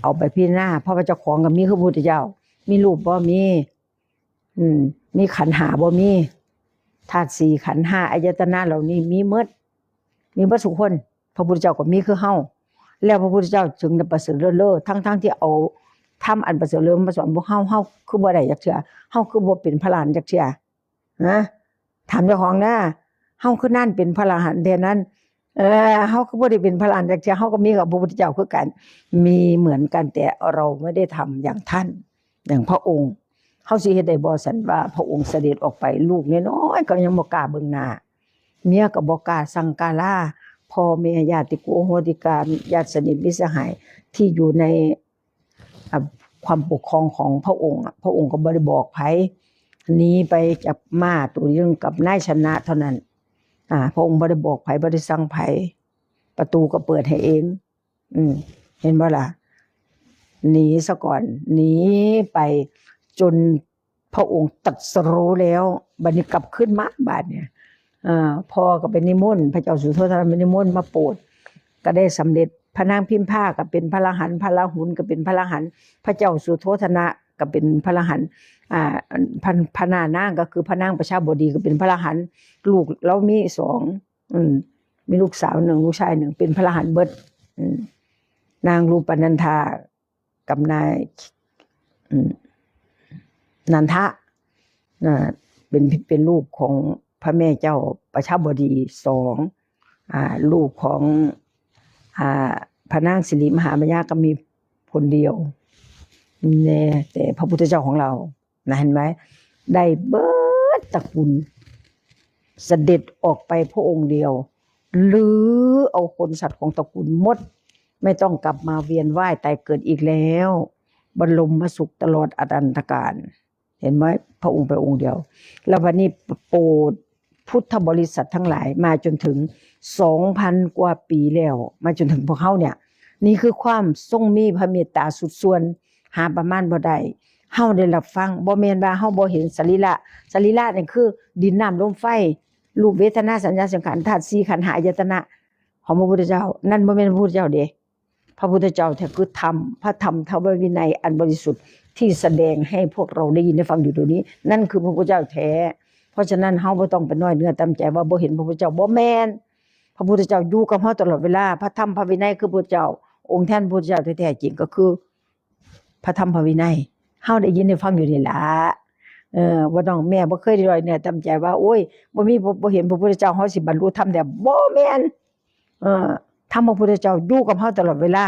เอาไปพิจารณาเพราะว่าเจ้าของก็มีคือพระพุทธเจ้ามีรูปบ่มีขันธ์5บ่มีธาตุ4ขันธ์5อายตนะเหล่านี้มีหมดทุกคนพระพุทธเจ้าก็มีคือเฮาแล้วพระพุทธเจ้าจึงได้ประเสริฐเลิศทั้งที่เอาธรรมอันประเสริฐเลิศมาสอนพวกเฮาคือบ่ได้จักเทื่อเฮาคือบ่เป็นพระอรหันต์จักเทื่อถามเจ้าของนะเฮาคือนั่นเป็นพระอรหันต์แท้นั้นเฮาคือบ่ได้เป็นพระอรหันต์จักเทื่อเฮาก็มีกับพระพุทธเจ้าคือกันมีเหมือนกันแต่เราไม่ได้ทำอย่างท่านอย่างพระองค์เฮาสิเฮ็ดได้บ่สันว่าพระองค์เสด็จออกไปลูกน้อยๆก็ยังบ่กล้าเบิ่งหน้าเมียก็บ่กล้าสังกาลาพ่อแม่ญาติโกโหติกาญาติสนิทมิตรสหายที่อยู่ในความปกครองของพระองค์พระองค์ก็บ่ได้บอกไผหนีไปจับม้าตัวนึงกับนายชนะเท่านั้นพระองค์บ่ได้บอกไผบ่ได้สั่งไผประตูก็เปิดให้เองเห็นบ่ล่ะหนีซะก่อนหนีไปจนพระองค์ตรัสรู้แล้วบัดนี้กลับขึ้นมาบาดเนี่ยพ่อก็เป็นนิมนต์พระเจ้าสุโธทนะเป็นนิมนต์มาโปรดก็ได้สำเร็จพระนางพิมพาก็เป็นพระอรหันต์พระราหุลก็เป็นพระอรหันต์พระเจ้าสุโธทนะก็เป็นพระอรหันต์พระนางก็คือพระนางประชาบดีก็เป็นพระอรหันต์ลูกเรามี2มีลูกสาว1ลูกชาย1เป็นพระอรหันต์เบิดนางรูปนันทากับนายนันทะเป็นลูกของพระแม่เจ้าประชาบดี2ลูกของพระนางสิริมหามายาก็มีคนเดียวแต่พระพุทธเจ้าของเรานะเห็นไหมได้เบิดตระกูลเสด็จออกไปพระองค์เดียวหรือเอาคนสัตว์ของตระกูลหมดไม่ต้องกลับมาเวียนว่ายตายเกิดอีกแล้วบรมสุขตลอดอนันตกาลเห็นไหมพระองค์ไปองค์เดียวแล้ววันนี้โปรดพุทธบริษัททั้งหลายมาจนถึง 2,000 กว่าปีแล้วมาจนถึงพวกเขาเนี่ยนี่คือความทรงมีพระเมตตาสุดส่วน หาประมาณบ่ได้เฮาได้รับฟังบ่แม่นว่าเฮาบ่เห็นสรีระนี่คือดินน้ำลมไฟรูปเวทนาสัญญาสังขารธาตุ4ขันธ์5อายตนะของพระพุทธเจ้านั่นบ่แม่นพระพุทธเจ้าเด้พระพุทธเจ้าแท้คือธรรมพระธรรมทววินัยอันบริสุทธิ์ที่แสดงให้พวกเราได้ยินได้ฟังอยู่ตรงนี้นั่นคือพระพุทธเจ้าแท้เพราะฉะนั้นเฮาบ่ต้องไปน้อยเนื้อต่ำใจว่าบ่เห็นพระพุทธเจ้าบ่แม่นพระพุทธเจ้าอยู่กับเฮาตลอดเวลาพระธรรมพระวินัยคือพระพุทธเจ้าองค์แทนพระพุทธเจ้าแท้ๆจริงก็คือพระธรรมพระวินัยเฮาได้ยินได้ฟังอยู่นี่ล่ะบ่ต้องแม่บ่เคยได้น้อยเนื้อต่ำใจว่าโอ้ยบ่เห็นพระพุทธเจ้าเฮาสิบรรลุธรรมได้บ่แม่นธรรมพระพุทธเจ้าอยู่กับเฮาตลอดเวลา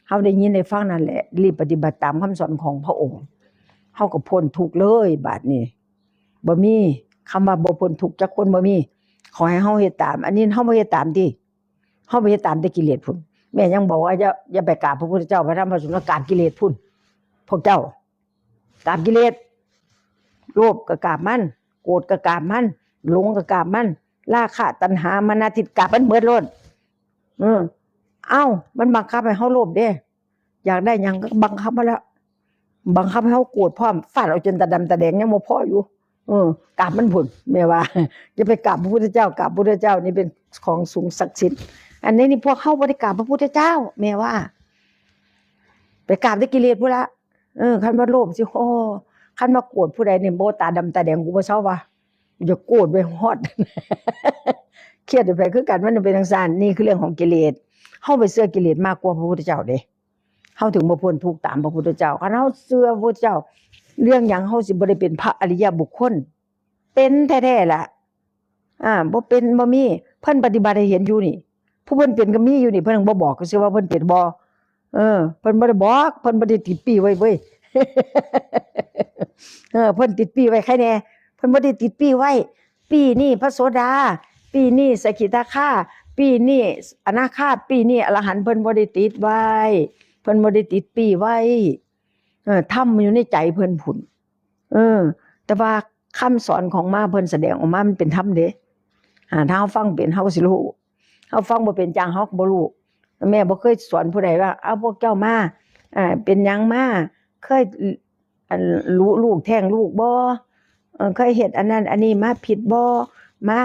เฮาได้ยินได้ฟังนั่นแหละรีบปฏิบัติตามคำสอนของพระองค์เฮาก็พ้นทุกข์เลยบัดนี้บ่มีคำว่าบ่พ้นทุกข์จักคนบ่มีขอให้เฮาเฮ็ดตามอันนี้เฮาบ่เฮ็ดตามติเฮาบ่เฮ็ดตามแต่กิเลสพุ่นแม่ยังบอกว่าอย่าไปกราบพระพุทธเจ้าพระธรรมพระสงฆ์กราบกิเลสพุ่นพวกเจ้ากราบกิเลสโลภก็กราบมันโกรธก็กราบมันหลงก็กราบมันราคะตัณหามานะทิฏฐิกราบมันเบิดโลดเอ้ามันบังคับให้เฮาโลภเด้อยากได้หยังก็บังคับมาแล้วบังคับให้เฮาโกรธพร้อมฟาดเอาจนตาดำตาแดงยังบ่พออยู่กราบมันพุ่นแม่ว่าอย่าไปกราบพระพุทธเจ้ากราบพระพุทธเจ้านี่เป็นของสูงศักดิ์สิทธิ์อันนี้นี่พวกเฮาบ่ได้กราบพระพุทธเจ้าแม่ว่าไปกราบแต่กิเลสพุ่นละคันว่าโลภสิโอ้คันว่าโกรธผู้ใดนี่บ่ตาดำตาแดงกูบ่เซาว่าอย่าโกรธไปฮอด เครียดไปคือกันมันเป็นจังซั่นนี่คือเรื่องของกิเลสเฮาไปเชื่อกิเลสมากกว่าพระพุทธเจ้าเด้เฮาถึงบ่พ้นทุกข์ตามพระพุทธเจ้าคันเฮาเชื่อพระพุทธเจ้าเรื่องหยังเฮาสิบ่ได้เป็นพระอริยบุคคลเป็นแท้ๆล่ะบ่เป็นบ่มีเพิ่นปฏิบัติให้เห็นอยู่นี่ผู้เพิ่นเป็นก็มีอยู่นี่เพิ่นบ่บอกก็ซื่อว่าเพิ่นเป็นบ่เพิ่นบ่ได้บอกเพิ่นบ่ได้ติดปีไว้เว้ย เพิ่นติดปีไว้ใครแน่เพิ่นบ่ได้ติดปีไว้ปีนี้พระโสดาปีนี้สกิทาคาปีนี้อนาคาปีนี้อรหันต์เพิ่นบ่ได้ติดไว้เพิ่นบ่ได้ติดปีไว้ธรรมอยู่ในใจเพิ่นพุ่นแต่ว่าคำสอนของมาเพิ่นแสดงออกมามันเป็นธรรมเด้ถ้าเฮาฟังเป็นเฮาก็สิรู้เฮาฟังบ่เป็นจังเฮาก็บ่รู้แม่บ่เคยสอนผู้ใดว่าเอาพวกเจ้ามาเป็นหยังมาเคยรู้ลูกแท้งลูกบ่เคยเฮ็ดอันนั้นอันนี้มาผิดบ่มา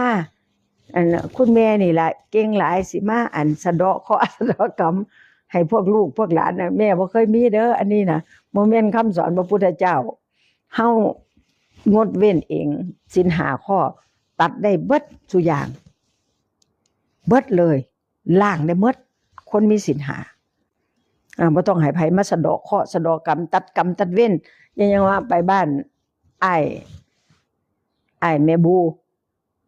คุณแม่นี่ล่ะเก่งหลายสิมาสะเดาะเคราะห์สะเดาะกรรมให้พวกลูกพวกหลานน่ะแม่บ่เคยมีเด้ออันนี้น่ะบ่แม่นคำสอนพระพุทธเจ้าเฮางดเว้นเองศีล5ข้อตัดได้เบิดทุกอย่างเบิดเลยล้างได้หมดคนมีศีล5บ่ต้องให้ไผมาสะเดาะเคราะห์สะเดาะกรรมตัดเว้นยังว่าไปบ้านอ้ายแม่บู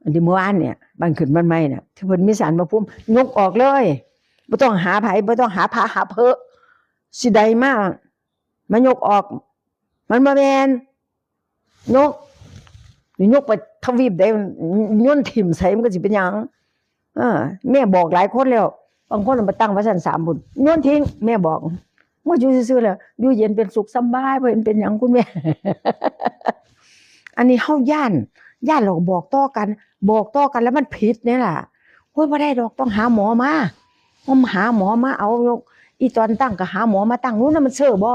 อันที่เมื่อวานเนี่ยบ้านขึ้นบ้านใหม่น่ะที่เพิ่นมีศาลพระภูมิยกออกเลยบ่ต้องหาไผบ่ต้องหาพระหาเพอสิใดมายกออกมันบ่แม่นยกไปทวีปใดโยนถิ่มใส่มันก็สิเป็นหยังแม่บอกหลายคนแล้วบางคนมาตั้งไว้ชั้น3พุ่นโยนทิ้งแม่บอกว่าอยู่ซื่อๆแล้วอยู่เย็นเป็นสุขสบายบ่เห็นเป็นหยังคุณแม่ อันนี้เฮาย่านเราบอกต่อกันแล้วมันผิดนี่ล่ะโอ้ยบ่ได้ดอกต้องหาหมอมาหาหมอมาเอาอีตอนตั้งก็หาหมอมาตั้งนู้นน่ะมันเชื่อบ่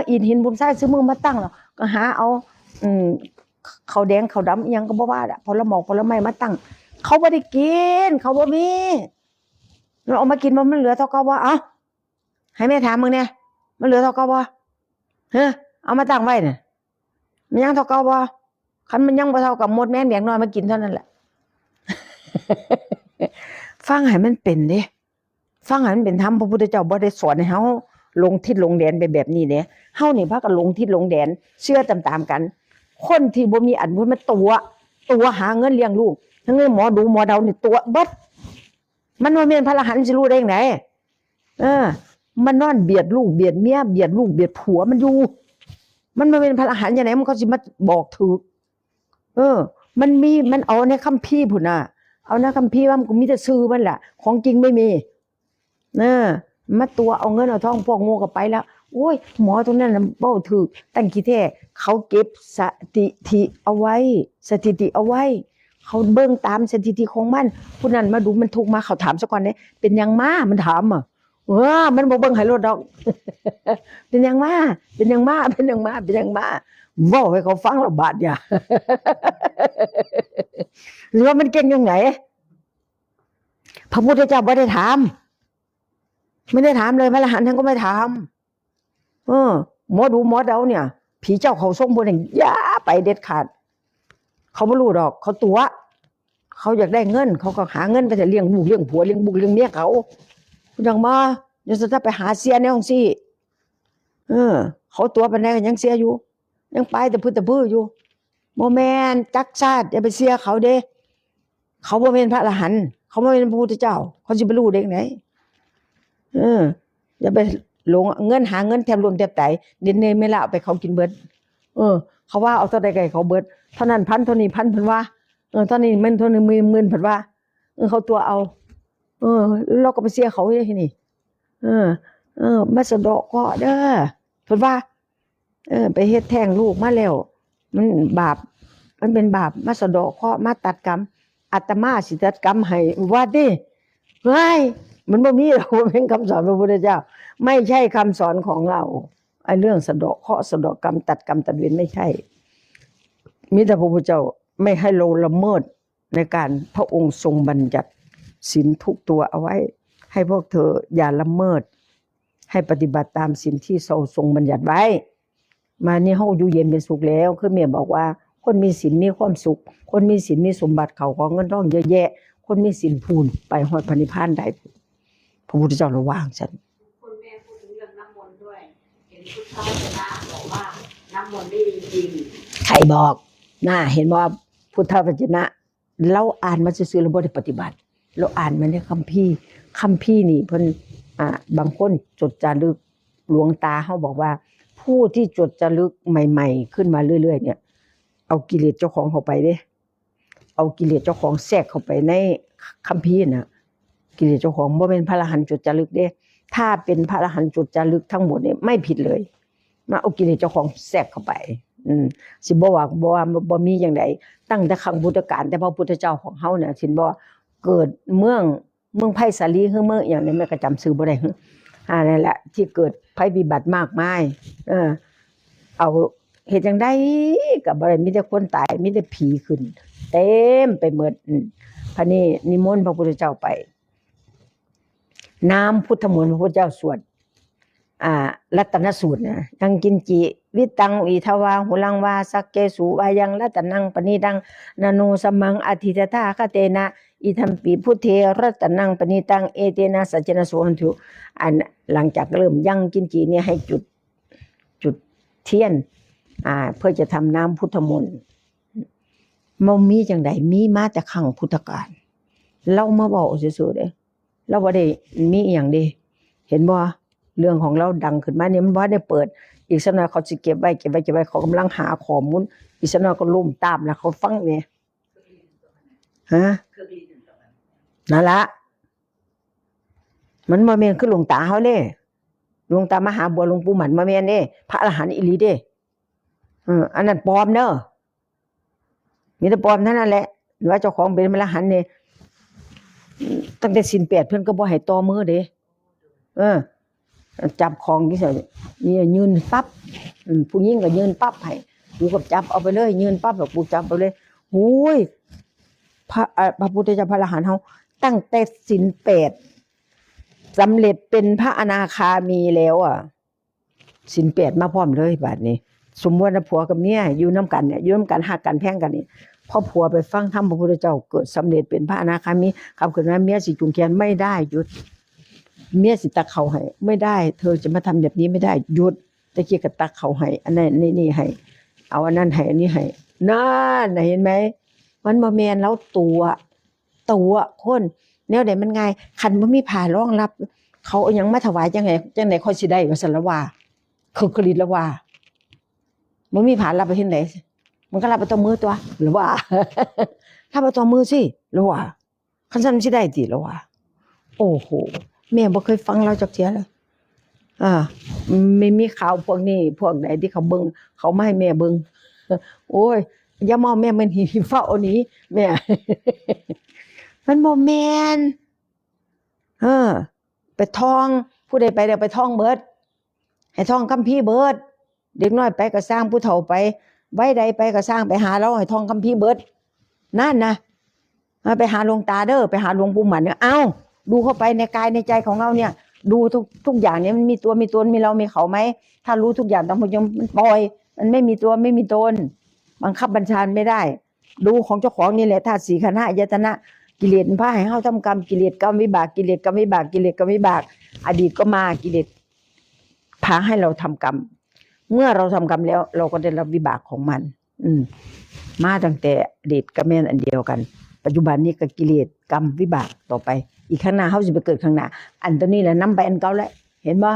อิฐหินบุญทรายซื้อมือมาตั้งแล้วก็หาเอาข้าวแดงข้าวดำอีหยังก็บ่ว่าผลไม้มาตั้งเขาบ่ได้กินเขาบ่มีเราเอามากินมันเหลือเท่าเก่าบ่เอ้าให้แม่ถามมึงเนี่ยมันเหลือเท่าเก่าบ่เอามาตั้งไว้น่ะมันยังเท่าเก่าบ่คันมันยังบ่เท่ากับมดแม่นแดงน้อยมากินเท่านั้นแหละ ฟังให้มันเป็นเด้ฟังให้มันเป็นธรรมพระพุทธเจ้าบ่ได้สอนให้เฮาลงทิศลงแดนไปแบบนี้เด้เฮานี่พากันลงทิศลงแดนเชื่อตามๆกันคนที่บ่มีอันพุ่นมันตัวหาเงินเลี้ยงลูกทั้งนี้หมอดูหมอเดานี่ตัวเบิดมันบ่แม่นพระอรหันต์สิรู้ได้จังไดมันนอนเบียดลูกเบียดเมียเบียดลูกเบียดผัวมันอยู่มันบ่เป็นพระอรหันต์จังได๋มันเขาสิมาบอกถูกมันเอาในคัมภีร์พุ่นน่ะเอาในคัมภีร์ว่ามันก็มีแต่ชื่อมันแหละของจริงไม่มีมาตัวเอาเงินเอาทองพวกโง่ก็ไปแล้วโอ้ยหมอตรงนั้นน่ะเว้าถูกตั้งขี้แท้เขาเก็บสถิติเอาไว้เขาเบิ่งตามสถิติของมันผู้นั้นมาดูมันทุกข์มาเขาถามซะก่อนเด้เป็นหยังมามันถาม มันบ่เบิ่งให้รถดอก เป็นหยังมาเป็นหยังมาเป็นหยังมาเป็นหยังมาเว้าให้เขาฟังแล้วบาดเนี่ย หรือว่ามันเก่งยังไงพระพุทธเจ้าไม่ได้ถามไม่ได้ถามเลยพระอรหันต์ท่านก็ไม่ถามหมอดูหมอเดาเนี่ยผีเจ้าเขาทรงบนอย่างอย่าไปเด็ดขาดเขาไม่รู้ดอกเขาตัวเขาอยากได้เงินเขาก็หาเงินไปแต่เลี้ยงลูกเลี้ยงผัวเลี้ยงบุกเลี้ยงเมียเขาอย่างมาอย่าจะไปหาเสียในห้องซี่เขาตัวเป็นไงกันยังเสียอยู่ยังไปแต่พื้นอยู่โมแมนจักชาติอย่าไปเสียเขาเด้เขาบ่เป็นพระอรหันต์เขาบ่เป็นพระพุทธเจ้าเขาจะไปรู้ได้ไงอย่าไปหลงเงินหาเงินแทบรวมแทบไตเดินเนยไม่ละไปเขากินเบิดเขาว่าเอาเท่าใดไก่เขาเบิดเท่านั้นพันเท่านี้พันเพิ่นว่าเท่านี้มันเท่านี้หมื่นเพิ่นว่าเขาตัวเอาเราก็ไปเสียเขาได้ที่นี่มาสะเดาะเคราะห์เด้อเพิ่นว่าไปเฮ็ดแท้งลูกมาแล้วมันบาปมันเป็นบาปมาสะเดาะเคราะห์มาตัดกรรมอาตมาสิตัดกรรมให้ว่าดิเฮ้ยมันบ่มีหรอกมันเป็นคำสอนพระพุทธเจ้าไม่ใช่คำสอนของเราไอ้เรื่องสะเดาะเคราะห์สะเดาะกรรมตัดเวรไม่ใช่มีแต่พระพุทธเจ้าไม่ให้เราละเมิดในการพระองค์ทรงบัญญัติศีลทุกตัวเอาไว้ให้พวกเธออย่าละเมิดให้ปฏิบัติตามศีลที่ทรงบัญญัติไว้มานี่เฮาอยู่เย็นเป็นสุขแล้วคือแม่บอกว่าคนมีศีลมีความสุขคนมีศีลมีสมบัติเขาของเงินทองเยอะแยะคนมีศีลพูนไปฮอดพระนิพพานได้พระพุทธเจ้าระวางฉันคุณแม่พูดถึงเรื่องน้ำมนต์ด้วยเห็นพุทธวจนะบอกว่าน้ำมนต์นี่จริงใครบอกเห็นว่าพุทธวจนะเราอ่านมาซื่อๆเราบ่ได้ปฏิบัติเราอ่านมาในคัมภีร์นี่เพิ่นบางคนจดจารึกหลวงตาเฮาบอกว่าผู้ที่จดจารึกใหม่ๆขึ้นมาเรื่อยๆเนี่ยเอากิเลสเจ้าของเข้าไปเด้เอากิเลสเจ้าของแทรกเข้าไปในคัมภีร์น่ะกิเลสเจ้าของบ่เป็นพระอรหันต์จดจารึกเด้ถ้าเป็นพระอรหันต์จดจารึกทั้งหมดเนี่ยไม่ผิดเลยมาเอากิเลสเจ้าของแทรกเข้าไปสิบ่ว่าบ่มีจังไดตั้งแต่ครั้งพุทธกาลแต่พระพุทธเจ้าของเฮาเนี่ยสิบ่เกิดเมืองไผ่สาลีคือเมืองอย่างนี้แม่ก็จำชื่อบ่ได้นั่นแหละที่เกิดภัยพิบัติมากมายเอาเหตุจังได๋ก็บ่ได้มีแต่คนตายมีแต่ผีขึ้นเต็มไปหมดพระนี้นิมนต์พระพุทธเจ้าไปน้ำพุทธมนต์พระพุทธเจ้าสวดรัตนสูตรนะยังกินจิวิตังอิทวาหุลังวาสักเกสุวายังรัตนังปณิดังนาโนสมังอธิตถาคเตนะอิทัมปีพุทเทรัตนังปณิตังเอเตนะสัจจนะโสหันตุหลังจากเริ่มยังกินจิเนี่ยให้จุดเทียนเพื่อจะทำน้ำพุทธมนต์มันมีจังไดมีมาแต่ครั้งพุทธกาลเรามาบอกซื่อๆเด้เราบ่ได้มีอีหยังเด้เห็นบ่เรื่องของเราดังขึ้นมาเนี่ยมันบ่ได้เปิดอีกสักหน่อยเขาสิเก็บไว้เขากำลังหาข้อมูลอีกสักหน่อยก็ล่มตามแล้วเขาฟังเนี่ยนั่นละมันบ่แม่นคือหลวงตาเฮาเด้หลวงตามหาบัวหลวงปู่หมันบ่แม่นเด้พระอรหันต์อีหลีเด้อันนั้นปลอมเด้อมีแต่ปลอมเท่านั้นแหละว่าเจ้าของเป็นพระอรหันต์นี่ตั้งแต่ศีล8เพิ่นก็บ่ให้ต่อมือเด้จับของนี่ใส่นี่ยืนปั๊บผู้หญิงก็ยืนปั๊บให้กูก็จับเอาไปเลยยืนปั๊บแล้วกูจับไปเลยโอ้ยพระพุทธเจ้าพระอรหันต์เฮาตั้งแต่ศีล8สำเร็จเป็นพระอนาคามีแล้วศีล8มาพร้อมเลยบัดนี้สมมุติว่าผัวกับเมียอยู่นำกันเนี่ยอยู่นำกันฮักกันแพงกันนี่พอผัวไปฟังธรรมพระพุทธเจ้าเกิดสำเร็จเป็นพระอนาคามีคำขึ้นว่าเมียสิจูงแขนไม่ได้หยุดเมียสิตักเขาให้ไม่ได้เธอจะมาทำแบบนี้ไม่ได้หยุดตะกี้ก็ตักเขาให้อันนั้นนี่ให้เอาอันนั้นให้อันนี้ให้นั่นเห็นไหมมันบ่แม่นแล้วตัวคนแนวใดมันง่ายคันบ่มีผ้ารองรับเขาเอาหยังมาถวายจังได๋ค่อยสิได้ว่าซั่นละว่าคือกฤษละว่าบ่มีผ้ารับไปเฮ็ดไดมันก็รับไปต่อมือตัวหรือว่าถ้าไปต่อมือสิหรือว่าคันซั่นสิได้ติหรือว่าโอ้โหแม่บ่เคยฟังเราจักเที่ยเลยไม่มีข่าวพวกนี้พวกไหนที่เขาเบิ่งเขามาให้แม่เบิ่งโอ้ยอย่าเมาแม่มันหิเฝ้านี้แม่มันบ่แม่น ไปท่องผู้ใดไปเดี๋ยวไปท่องเบิดให้ท่องคัมภีร์เบิดเด็กน้อยไปก็สร้างผู้เฒ่าไปไว้ใดไปก็สร้างไปหาเราให้ท่องคัมภีร์เบิดนั่นนะไปหาหลวงตาเด้อไปหาหลวงปู่หมันเนี่ยเอาดูเข้าไปในกายในใจของเราเนี่ยดูทุกอย่างเนี่ยมันมีตัวมีตนมีเรามีเขาไหมถ้ารู้ทุกอย่างตามพยมมันปล่อยมันไม่มีตัวไม่มีตนบังคับบัญชาไม่ได้ดูของเจ้าของนี่แหละธาตุสี่ขันธ์ห้าอายตนะกิเลสพาให้เฮาทำกรรมกิเลสกรรมวิบากกิเลสกรรมวิบากกิเลสกรรมวิบากอดีตก็มากิเลสพาให้เราทำกรรมเมื่อเราทำกรรมแล้วเราก็ได้รับวิบากของมันมาตั้งแต่อดีตก็แม่นอันเดียวกันปัจจุบันนี้ก็กิเลสกรรมวิบากต่อไปอีกข้างหน้าเฮาสิไปเกิดข้างหน้าอันตัวนี้แหละนำไปอันเก่าแล้วเห็นบ่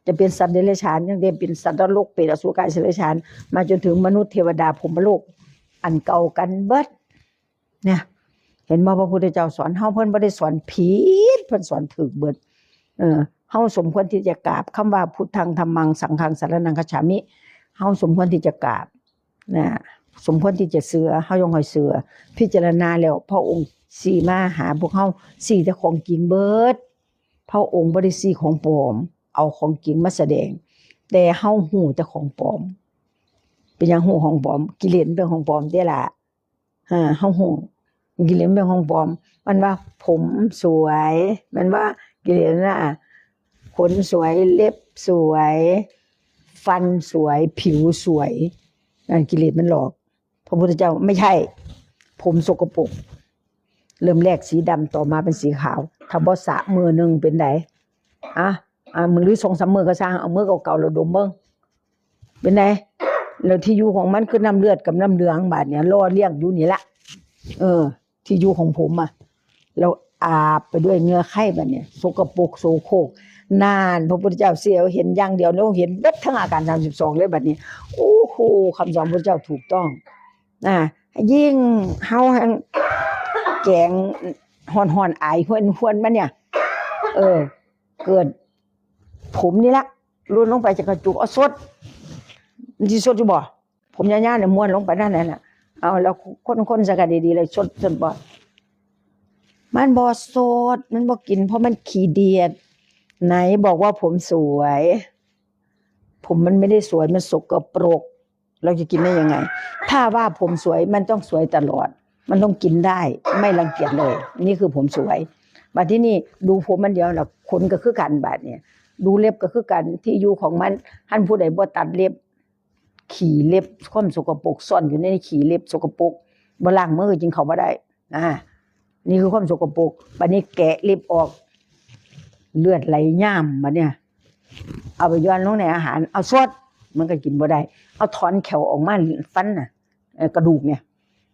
จะเป็นสัตว์เดรัจฉานยังได้เป็นสัตว์นรกเปรตอสุรกายเดรัจฉานมาจนถึงมนุษย์เทวดาพรหมโลกอันเก่ากันเบิดเนี่ยเห็นบ่พระพุทธเจ้าสอนเฮาเพิ่นบ่ได้สอนผิดเพิ่นสอนถูกเบิดเฮาสมควรที่จะกราบคำว่าพุทธังธัมมังสังฆังสรณังคัจฉามิเฮาสมควรที่จะกราบนะสมควรที่จะเสือเฮายังให้เสือพิจารณาแล้วพระองค์สี่มาหาพวกเฮาสี่แต่ของจริงเบิดพระองค์บ่ได้สี่ของปลอมเอาของจริงมาแสดงแต่เฮาฮู้แต่ของปลอมเป็นหยังฮู้ของปลอมกิเลสเป็นของปลอมเด้ล่ะเฮาฮู้กิเลสเป็นของปลอมมันว่าผมสวยมันว่ากิเลสน่ะขนสวยเล็บสวยฟันสวยผิวสวยนั่นกิเลสมันหลอกพระพุทธเจ้าไม่ใช่ผมสกปรกเริ่มแรกสีดำต่อมาเป็นสีขาวถ้าบ่สระมือนึงเป็นไดมือหรือ2-3 มือก็สร้างเอามือเก่าๆแล้วดมเบิ่งเป็นไดแล้วที่อยู่ของมันคือน้ำเลือดกับน้ำเหลืองบาดเนี่ยล่อเลี้ยงอยู่นี่ละที่อยู่ของผมเราอาบไปด้วยเนื้อไข้บัดเนี่ยสกปรกโสโครกนานพระพุทธเจ้าเสียเห็นอย่างเดียวแล้วเห็นเบิดทั้งอาการ32เลยบัดนี้โอ้โหคำสอนพระพุทธเจ้าถูกต้องยิ่งเฮาแกงฮ้อนๆอายหวนๆมันเนี่ยเกิดผมนี่ละรุนลงไปจากกระจุกเอาสดมันสิสดอยู่บ่ผมยาวๆเนี่ยม้วนลงไปนั่นแหละเอาแล้วคนๆซะก็ดีๆเลยสดบ่มันบ่สดมันบ่กินเพราะมันขี้เดียดไหนบอกว่าผมสวยผมมันไม่ได้สวยมันสกปรกเราจะกินได้ยังไงถ้าว่าผมสวยมันต้องสวยตลอดมันต้องกินได้ไม่รังเกียจเลยนี่คือผมสวยบัดที่นี่ดูผมมันเดียวแล้วขนก็คือกันบาดเนี่ยดูเล็บก็คือกันที่อยู่ของมันท่านผู้ใดบ่ตัดเล็บขี้เล็บความสกปรกซ่อนอยู่ในขี้เล็บสกปรกบ่ล้างมือจึงเข้าบ่ได้นี่คือความสกปรกบัดนี้แกะเล็บออกเลือดไหลย่ามบัดเนี่ยเอาไปย้อนลงในอาหารเอาสดมันก็กินบ่ได้เอาถอนแขวออกมาฟันน่ะกระดูกเนี่ย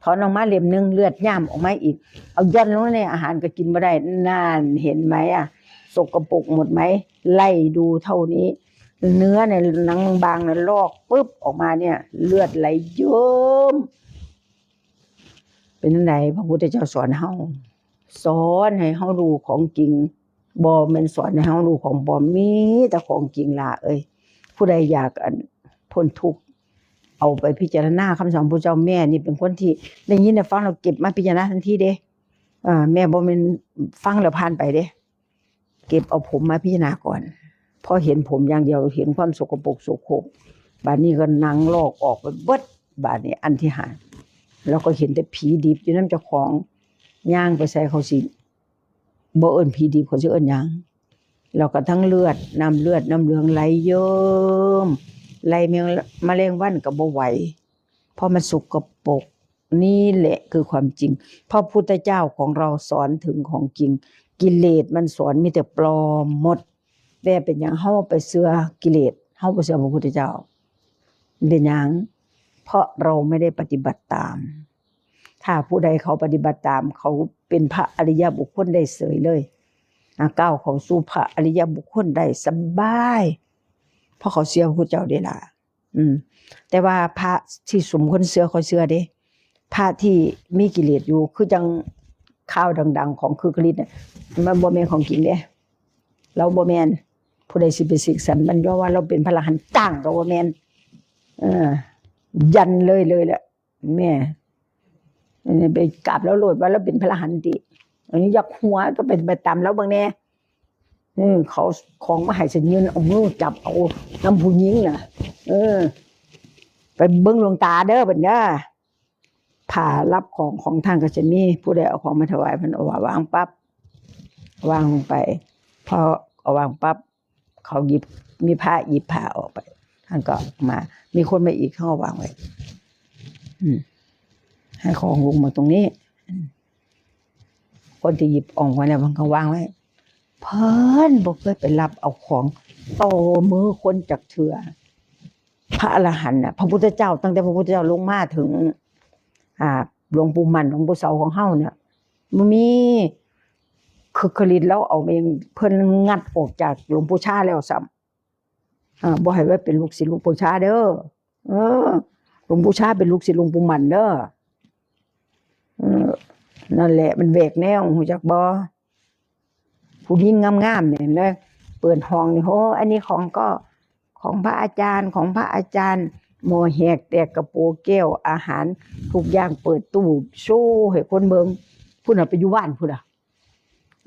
ถอนออกมาเล่มนึงเลือดย่ามออกมาอีกเอาย้อนลงในอาหารก็กินบ่ได้นานเห็นไหมสกปรกหมดไหมไล่ดูเท่านี้เนื้อในหนังบางๆน่ะลอกปึ๊บออกมาเนี่ยเลือดไหลเยิ้มเป็นจังไดพระพุทธเจ้าสอนเฮาสอนให้เฮารู้ของจริงบ่แม่นสอนให้เฮารู้ของปลอมมีแต่ของจริงล่ะผู้ใดอยากพ้นทุกข์เอาไปพิจารณาคำสอนพระเจ้าแม่นี่เป็นคนที่ได้ยินได้ฟังแล้วเก็บมาพิจารณาทันทีเด้แม่บ่แม่นฟังแล้วผ่านไปเด้เก็บเอาผมมาพิจารณาก่อนพอเห็นผมอย่างเดียวเห็นความสกปรกโสโครกบาดนี้ก็นั่งลอกออกไปเบิดบาดนี้อันที่5แล้วก็เห็นแต่ผีดิบอยู่นำเจ้าของย่างไปใส่เขาสิบ่เอิ้นผีดิบเขาสิเอิ้นหยังแล้วก็ทั้งเลือดน้ำเลือดน้ำเหลืองไหลเยิ้มไหลแมลงวันก็บ่ไหวเพราะมันสกปรกนี่แหละคือความจริงพระพุทธเจ้าของเราสอนถึงของจริงกิเลสมันสอนมีแต่ปลอมหมดแต่เป็นหยังเฮาไปเชื่อกิเลสเฮาบ่เชื่อพระพุทธเจ้าเป็นหยังเพราะเราไม่ได้ปฏิบัติตามถ้าผู้ใดเขาปฏิบัติตามเขาเป็นพระอริยบุคคลได้เสยเลยก้าวเข้าสู่พระอริยบุคคลได้สบายเพราะเขาเชื่อพระพุทธเจ้าเด้ล่ะแต่ว่าพระที่สมควรเชื่อเขาเชื่อเด้พระที่มีกิเลสอยู่คือจังข่าวดังๆของคือกฤษเนี่ยมันบ่แม่นของจริงเด้เราบ่แม่นผู้ใดสิไปศึกษามันย่อว่าเราเป็นพระอรหันต์ต่างก็บ่แม่นยันเลยแหละแม่ไปกราบแล้วโลดว่าเราเป็นพระอรหันต์ติอันนี้อยากหัวก็เป็นไปตามแล้วบางแน่ เขาของมาให้ฉันยืนเอามือจับเอาน้ำผู้หญิงน่ะไปเบิ่งหลวงตาเด้อบัดเนี้ยผ่ารับของทางก็จะมีผู้ใดเอาของมาถวายเพิ่นเอาวางปั๊บวางลงไปพอเอาวางปั๊บเขาหยิบมีผ้าหยิบผ้าออกไปท่านก็มามีคนมาอีกเขาก็วางไว้ให้ของลงมาตรงนี้คนที่หยิบออกมาเนี่ยมันก็วางไว้เพิ่นบ่เคยไปรับเอาของโตมือคนจักเถื่อพระอรหันต์น่ะพระพุทธเจ้าตั้งแต่พระพุทธเจ้าลงมาถึงหลวงปู่มั่นหลวงปู่เสาของเฮาเนี่ยมันมีคือคลิตแล้วเอาเองเพิ่นงัดออกจากหลวงปู่ชาแล้วซ้ำบ่ให้ไว้เป็นลูกศิษย์หลวงปู่ชาเด้อหลวงปู่ชาเป็นลูกศิษย์หลวงปู่มั่นเด้อนั่นแหละมันแหวกแนวฮู้จักบ่ผู้หญิงงามๆเนี่ยนะเปิดห้องนี่โหอันนี้ของพระอาจารย์ของพระอาจารย์หมอแหกแตกกระโปรงแก้วอาหารทุกอย่างเปิดตู้โชว์ให้คนเบิ่งพุ่นน่ะไปอยู่บ้านพุ่นน่ะ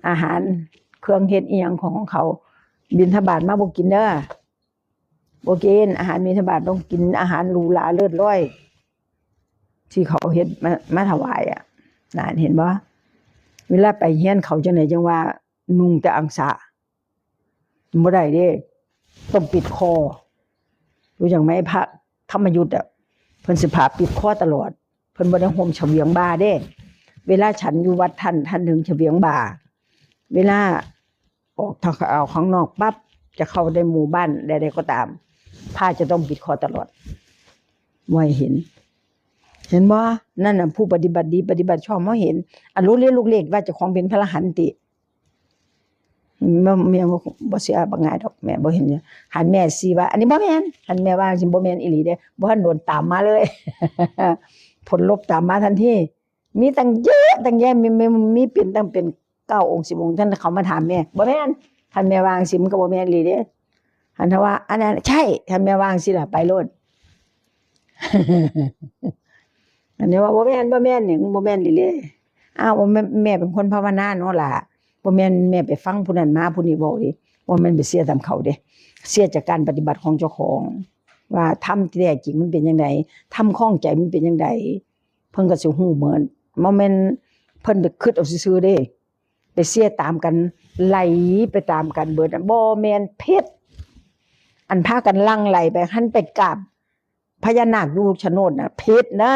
อาหารเครื่องเฮ็ดอีหยังของเขาบิณฑบาตมาบ่กินเด้อบ่กินอาหารบิณฑบาตต้องกินอาหารหรูหราเลิศร้อยที่เขาเฮ็ดมาถวายน่ะเห็นบ่เวลาไปเฮียนเขาจังได๋จังว่านุ่งแต่อังสะบ่ได้เด้ต้องปิดคอรู้จักไหมพระธรรมยุทธ์เพิ่นสิพาปิดคอตลอดเพิ่นบ่ได้ห่มเฉวียงบ่าเด้เวลาฉันอยู่วัดท่านถึงเฉวียงบ่าเวลาออกทางเอาข้างนอกปั๊บจะเข้าในหมู่บ้านใดๆก็ตามผ้าจะต้องปิดคอตลอดไว้เห็นบ่นั่นน่ะผู้ปฏิบัติดีปฏิบัติชอบบ่เห็นรู้เรียนลูกเล็กว่าเจ้าของเป็นพระอรหันต์ติแม่บ่เสียบ่ง่ายดอกแม่บ่เห็นหันแม่สิว่าอันนี้บ่แม่นหันแม่ว่าสิบ่แม่นอีหลีเด้บ่ทันโดนตามมาเลย ผลลบตามมาทันทีมีตั้งเยอะตั้งแยะมีเป็นตั้งเป็น9องค์10องค์ท่านเขามาถามแม่บ่แม่นหันแม่วางสิมันก็บ่แม่นอีหลีเด้หันถ้าว่าอันนั้นใช่หันแม่วางสิล่ะไปโลด อันนี้ว่าบ่แม่นนี่บ่แม่นอีหลีอ้าวแม่เป็นคนภาวนาเนาะล่ะบ่แม่นแม่ไปฟังผู้นั้นมาผู้นี้เว้าดิบ่แม่นไปเสียตามเขาเด้เสียจากการปฏิบัติของเจ้าของว่าธรรมที่แท้จริงมันเป็นจังไดธรรมข้องใจมันเป็นจังไดเพิ่นก็สิฮู้เหมือนบ่แม่นเพิ่นไปคิดเอาซื่อๆเด้ไปเสียตามกันไหลไปตามกันเบิดบ่แม่นเพชรอันพากันลังไหลไปหันไปกราบพญานาคอยู่ชโนดน่ะเพชรนะ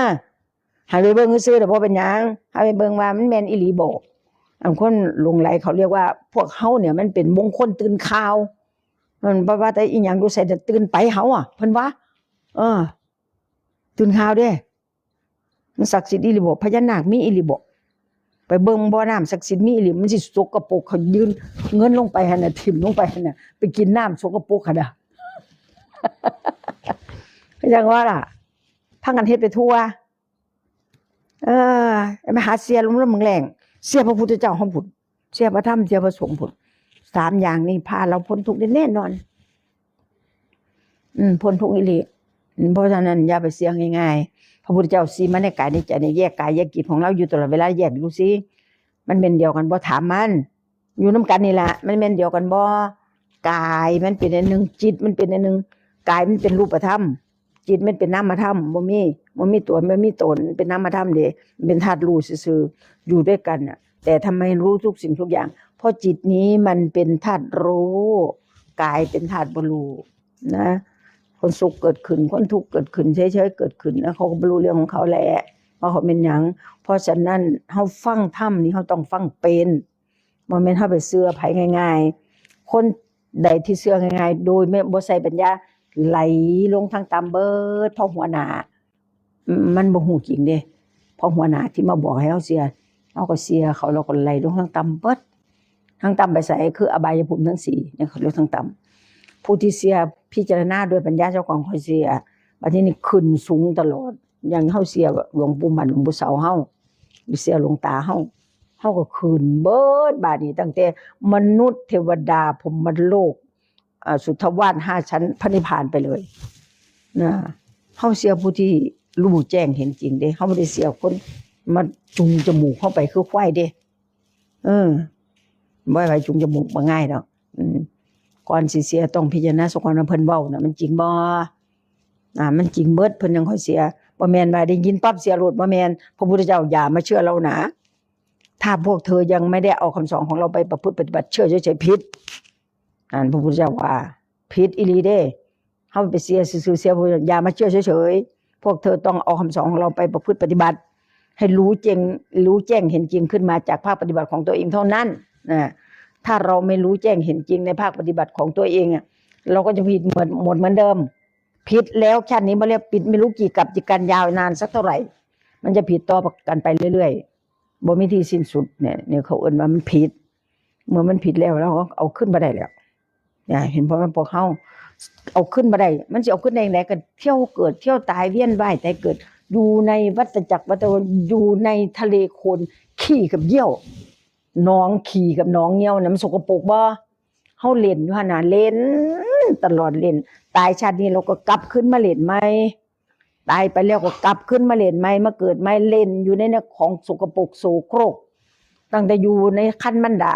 หาไปเบิ่งซื่อๆแต่บ่เป็นหยังหาไปเบิ่งว่ามันแม่นอีหลีบ่อันคนลงไหลเขาเรียกว่าพวกเฮาเนี่ยมันเป็นมงคลตื่นข่าวมันบ่ว่าแต่อีหยังอยู่ไสแต่ตื่นไปเฮาเพิ่นว่าตื่นข่าวเด้มันศักดิ์สิทธิ์อีหลีบ่พญานาคมีอีหลีบ่ไปเบิ่งบ่อน้ำศักดิ์สิทธิ์มีอีหลีมันสิสกปรกเขายืนเงินลงไปหั่นน่ะทิ่มลงไปหั่นน่ะไปกินน้ำสกปรกหั่นน่ะ จังว่าล่ะพากันเฮ็ดไปทั่วมาหาเสียลมๆแรงเสียพระพุทธเจ้าเฮาพุ่นเสียพระธรรมเสียพระสงฆ์พุ่น3อย่างนี้พาเราพ้นทุกข์ได้แน่นอนพ้นทุกข์อีหลีเพราะฉะนั้นอย่าไปเสี่ยงง่ายๆพระพุทธเจ้าสิมาในกายในใจในแยกกายแยกจิตของเราอยู่ตลอดเวลาแยกดูสิมันเป็นเดียวกันบ่ถามมันอยู่นำกันนี่ล่ะมันเป็นเดียวกันบ่กายมันเป็นอันนึงจิตมันเป็นอันนึงกายมันเป็นรูปธรรมจิตมันเป็นนามธรรมบ่มีตัวไม่มีตนเป็นนามธรรมเด้เป็นธาตุรู้ซื่อๆอยู่ด้วยกันน่ะแต่ทำไมรู้ทุกสิ่งทุกอย่างเพราะจิตนี้มันเป็นธาตุรู้กายเป็นธาตุบ่รู้นะคนสุขเกิดขึ้นคนทุกข์เกิดขึ้นเฉยๆเกิดขึ้นแล้วเขาก็บ่รู้เรื่องของเขาแหละว่าเขาเป็นหยังเพราะฉะนั้นเฮาฟังธรรมนี่เฮาต้องฟังเป็นบ่แม่นเฮาไปเชื่อไผง่ายๆคนใดที่เชื่อง่ายๆโดยไม่บ่ใส่ปัญญาไหลลงทางตามเบิดเพราะหัวหน้ามันบ่ฮู้จริงเด้เพราะหัวหน้าที่มาบอกให้เฮาเสียเฮาก็เสียเขาแล้วก็ไหลลงทางต่ำเบิดทางต่ำไปไสคืออบายภูมิทั้ง4เนี่ยเขาเรียกทางต่ำผู้ที่เสียพิจารณาด้วยปัญญาเจ้าของค่อยเสียบัดนี้นี่ขึ้นสูงตลอดอย่างเฮาเสียหลวงปู่มั่นหลวงปู่เสาเฮาหรือเสียหลวงตาเฮาก็ขึ้นเบิดบาดนี้ตั้งแต่มนุษย์เทวดาพรหมโลกสุทธวาส5ชั้นพระนิพพานไปเลยนะเฮาเสียผู้ที่รู้แจ้งเห็นจริงเด้เฮาบ่ได้เสียคนมาจุงจมูกเข้าไปคือควายเด้บ่ให้จุงจมูกบ่ง่ายดอก ก่อนสิเสียต้องพิจารณาซะก่อนว่าเพิ่นเว้าน่ะมันจริงบ่มันจริงเบิดเพิ่นยังค่อยเสียบ่แม่นว่าได้ยินปั๊บเสียโลดบ่แม่นพระพุทธเจ้าอย่ามาเชื่อเรานะถ้าพวกเธอยังไม่ได้เอาคำสอนของเราไปประพฤติปฏิบัติเชื่อเฉยๆผิดพระพุทธเจ้าว่าผิดอีหลีเด้เฮาไปเสียซื่อๆเสียอย่ามาเชื่อเฉยๆพวกเธอต้องเอาคำสอนของเราไปประพฤติปฏิบัติให้รู้แจ้งเห็นจริงขึ้นมาจากภาคปฏิบัติของตัวเองเท่านั้นถ้าเราไม่รู้แจ้งเห็นจริงในภาคปฏิบัติของตัวเองเราก็จะผิดหมดเหมือนเดิมผิดแล้วชาตินี้บ่เรียกผิดไม่รู้กี่กับกันยาวนานสักเท่าไหร่มันจะผิดต่อกันไปเรื่อยๆบ่มีที่สิ้นสุดเนี่ยเขาเอิ้นว่ามันผิดเมื่อมันผิดแล้วเราก็เอาขึ้นบ่ได้แล้วเห็นเพราะมันพวกเฮาเอาขึ้นบ่ได้มันสิเอาขึ้นได้จังได๋ก็เที่ยวเกิดเที่ยวตายเวียนว่ายแต่เกิดอยู่ในวัฏจักรวัฏวนอยู่ในทะเลโคลนขี้กับเยี่ยวน้องขี้กับน้องเยี่ยวน่ะมันสกปรกบ่เฮาเล่นอยู่หั่นน่ะเล่นตลอดเล่นตายชาตินี้เราก็กลับขึ้นมาเล่นใหม่ตายไปแล้วก็กลับขึ้นมาเล่นใหม่มาเกิดใหม่เล่นอยู่ในของสกปรกโสโครกตั้งแต่อยู่ในคันมันดา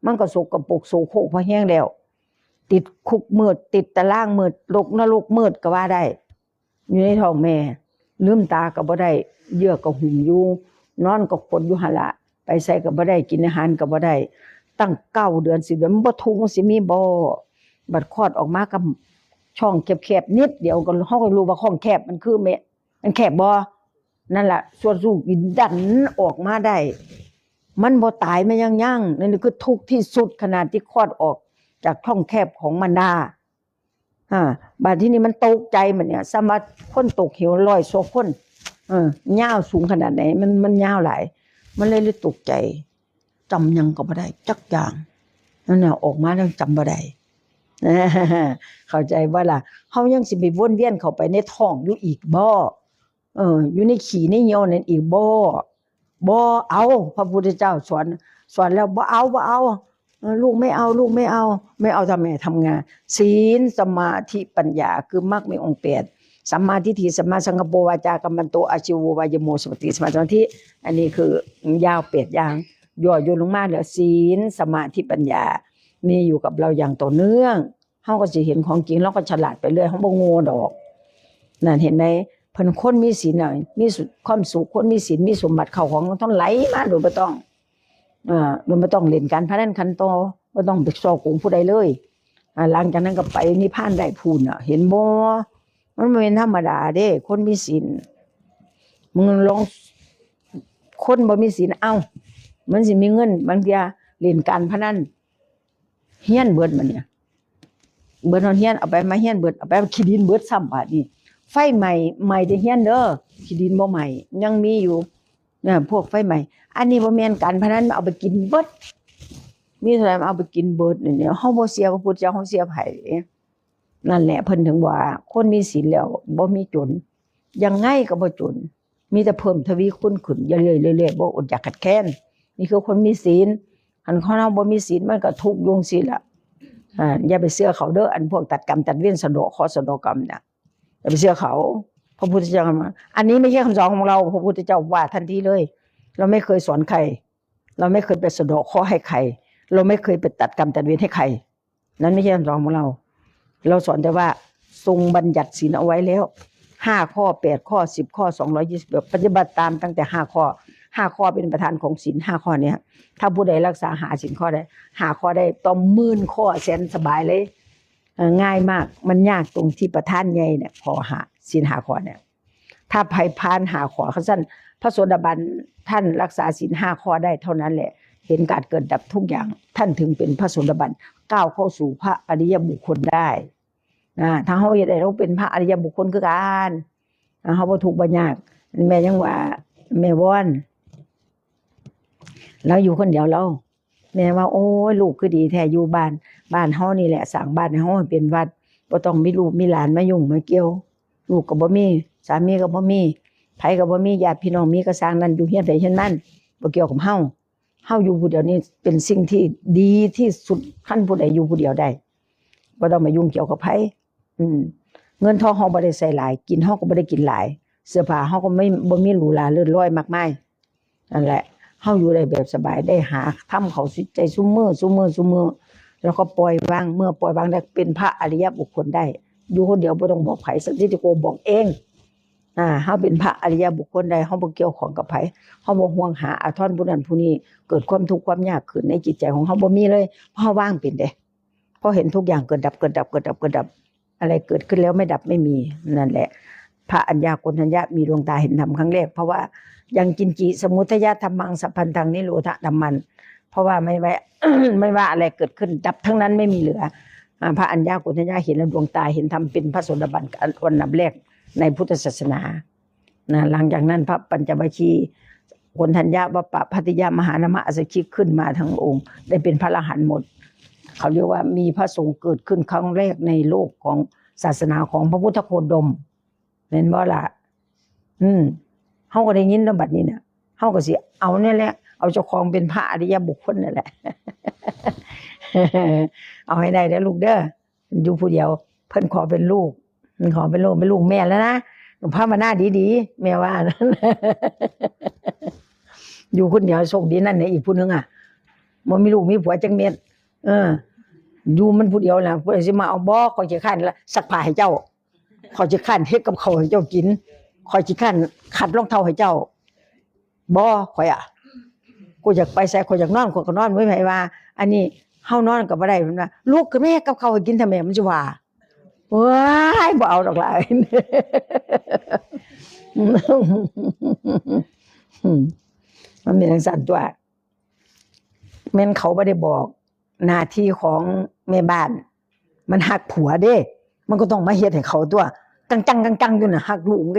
มันก็สกปรกโสโครกพอแห้งแล้วติดคุกมืดติดตารางมืดนรกมืดก็ว่าได้อยู่ในท้องแม่ลืมตาก็บ่ได้เยื่อก็หุ่มอยู่นอนก็ขดอยู่หั่นล่ะไปใส่ก็บ่ได้กินอาหารก็บ่ได้ตั้ง9 เดือน10 เดือนมันบ่ทุกข์มันสิมีบ่บัดคลอดออกมากับช่องแคบๆนิดเดียวก็เฮาก็รู้ว่าช่องแคบมันคือมันแคบบ่นั่นล่ะส่วนลูกดันออกมาได้มันบ่ตายมันยังนั่นคือทุกข์ที่สุดขนาดที่คลอดออกจากช่องแคบของมารดาบัดทีนี้มันตกใจมันเนี่ยสามารถคนตกเหว100 โซคนยาวสูงขนาดไหนมันยาวหลายมันเลยตกใจจำยังก็บ่ได้จักอย่างนั่นน่ะออกมาแล้วจำบ่ได้เข้าใจบ่ล่ะเฮายังสิไปวนเวียนเข้าไปในท้องอยู่อีกบ่อยู่ในขี้ในเหี่ยวนั่นอีกบ่เอาพระพุทธเจ้าสอนแล้วบ่เอาลูกไม่เอาไม่เอาทำไมทำงานศีลสมาธิปัญญาคือมรรคมีองค์8สัมมาทิฏฐิสัมมาสังกัปปะวาจากัมมันโตอาชีววายโมสติสมาธิอันนี้คือยาว8อย่างย่อโยนลงมาเหลือศีลสมาธิปัญญามีอยู่กับเราอย่างต่อเนื่องเฮาก็สิเห็นของจริงเราก็ฉลาดไปเรื่อยเฮาบ่โง่ดอกนั่นเห็นไหมเพิ่นคนมีศีลน่ะมีความสุขคนมีศีลมีสมบัติเข้าของต้องไหลมาโดยบ่ต้องโดยบ่ต้องเล่นการพนันขันโตบ่ต้องไปซอกโกงผู้ใดเลยหลังจากนั้นก็ไปนิพพานได้พูนเห็นบ่มันบ่แม่นธรรมดาเด้คนมีศีลมึงลองคนบ่มีศีลมันสิมีเงินบางเที่ยเล่นการพนันเฮียนเบิดมันเนี่ยเบิดเฮียนเอาไปมาเฮียนเบิดเอาไปขี้ดินเบิดซ้ำบาดนี้ไฟใหม่แต่เฮียนเด้อขี้ดินบ่ใหม่ยังมีอยู่พวกไฟใหม่อันนี้บ่แม่นการพนันเอาไปกินเบิดมีเท่าไหร่เอาไปกินเบิดเนี่ยเฮาบ่เสียพระพุทธเจ้าเฮาเสียไผนั่นแหละเพิ่นถึงว่าคนมีศีลแล้วบ่มีจนยังไงก็บ่จนมีแต่เพิ่มทวีคูณขึ้นเรื่อยๆบ่อดอยากขัดแค้นนี่คือคนมีศีลอันคนเราบ่มีศีลมันก็ทุกข์อยู่จังซี่ล่ะอย่าไปเชื่อเขาเด้ออันพวกตัดกรรมตัดเวรสะเดาะเคราะห์สะเดาะกรรมน่ะอย่าไปเชื่อเขาพระพุทธเจ้าอันนี้ไม่ใช่คำสอนของเราพระพุทธเจ้าว่าทันทีเลยเราไม่เคยสอนใครเราไม่เคยไปสะเดาะเคราะห์ให้ใครเราไม่เคยไปตัดกรรมตัดเวรให้ใครนั้นไม่ใช่คำสอนของเราสอนแต่ว่าทรงบัญญัติศีลเอาไว้แล้ว5 ข้อ8 ข้อ10 ข้อ220ปฏิบัติตามตั้งแต่5 ข้อ5 ข้อเป็นประธานของศีล5 ข้อเนี้ยถ้าผู้ใดรักษาหาศีลข้อใด5 ข้อได้ต้อง10,000 ข้อแสนสบายเลยง่ายมากมันยากตรงที่ประธานใหญ่เนี่ยพอหาศีล5 ข้อเนี่ยถ้าไผพาน5 ข้อขั้นพระโสดาบันท่านรักษาศีล5 ข้อได้เท่านั้นแหละเห็นการเกิดดับทุกอย่างท่านถึงเป็นพระโสดาบันก้าวเข้าสู่พระอริยบุคคลได้ถ้าเฮาเฮ็ดได้เราเป็นพระอริยบุคคลคือกันเฮาบ่ทุกข์บ่ยากแม่ยังว่าแม่วอนเราอยู่คนเดียวเราแม่ว่าโอ้ยลูกคือดีแท้อยู่บ้านเฮานี่แหละสร้างบ้านให้เฮาเป็นวัดบ่ต้องมีลูกมีหลานมายุ่งมาเกี่ยวลูกก็บ่มีสามีก็บ่มีไผก็บ่มีญาติพี่น้องมีก็สร้างนั้นอยู่เฮียนใดเฮียนนั้นบ่เกี่ยวกับเฮาอยู่ผู้เดียวนี่เป็นสิ่งที่ดีที่สุดคันผู้ใดอยู่ผู้เดียวได้บ่ต้องมายุ่งเกี่ยวกับไผเงินทองเฮาบ่ได้ใส่หลายกินเฮาก็บ่ได้กินหลายเสื้อผ้าเฮาก็บ่มีหรูหราเลิศร้อยมากมายนั่นแหละเฮาอยู่ได้แบบสบายได้หาทำเขาสิใจซุมื้อ แล้วก็ปล่อยวางเมื่อปล่อยวางแล้วเป็นพระอริยบุคคลได้อยู่คนเดียวบ่ต้องบอกไผสันติโกบอกเองเฮาเป็นพระอริยบุคคลได้เฮาบ่เกี่ยวข้องกับไผเฮาบ่ห่วงหาอาทรผู้นั้นผู้นี้เกิดความทุกข์ความยากขึ้นในจิตใจของเฮาบ่มีเลยเพราะเฮาว่างเป็นเด้พอเห็นทุกอย่างเกิดดับเกิดดับเกิดดับเกิดดับอะไรเกิดขึ้นแล้วไม่ดับไม่มีนั่นแหละพระอัญญาโกณฑัญญะมีดวงตาเห็นธรรมครั้งแรกเพราะว่ายังกินจิสมุทัยธรรมังสัพพันธังนิโรธธัมมันเพราะว่าไม่ว่า ไม่ว่าอะไรเกิดขึ้นดับทั้งนั้นไม่มีเหลือพระอัญญาโกณฑัญญะเห็นแล้วดวงตาเห็นธรรมเป็นพระโสดาบันวันดับแรกในพุทธศาสนาหลังจากนั้นพระปัญจวัคคีย์โกณฑัญญะวัปปะภัตติยมหานามะอสสชิขึ้นมาทั้งองค์ได้เป็นพระอรหันต์หมดเขาเรียกว่ามีพระสงฆ์เกิดขึ้นครั้งแรกในโลกของศาสนาของพระพุทธโคดมเห็นบ่ล่ะเฮาก็ได้ยินแล้วบัดนี้น่ะเฮาก็สิเอาเนี่ยแหละเอาเจ้าของเป็นพระอริยบุคคลนั่นแหละ เอาให้ได้เด้อลูกเด้ออยู่ผู้เดียวเพิ่นขอเป็นลูกขอเป็นลูกแม่แล้วนะหนูภาวนาดีๆแม่ว่านั้น อยู่คนเดียวโชคดีนั่นเนี่ยอีกผู้นึงบ่มีลูกมีผัวจังเม็ดอยู่มันผู้เดียวน่ะเพิ่นสิมาเอาบ่ขอยสิคั่นซักผ้าให้เจ้าขอยสิคั่นเฮ็ดกับข้าวให้เจ้ากินขอยสิคั่นขัดรองเท้าให้เจ้าบ่ข่อยกูอยากไปไสข่อยอยากนอนข่อยก็นอนบ่มีไผว่าอันนี้เฮานอนก็บ่ได้เพิ่นว่าลูกคือแม่กับข้าวให้กินทำไมมันสิว่าว้ายบ่เอาดอกหลาย มันเป็นจังซั่นตัวแม่นเขาบ่ได้บอกหน้าที่ของแม่บ้านมันฮักผัวเด้มันก็ต้องมาเฮ็ดให้เขาตัวกังๆอยู่น่ะฮักลูกมัน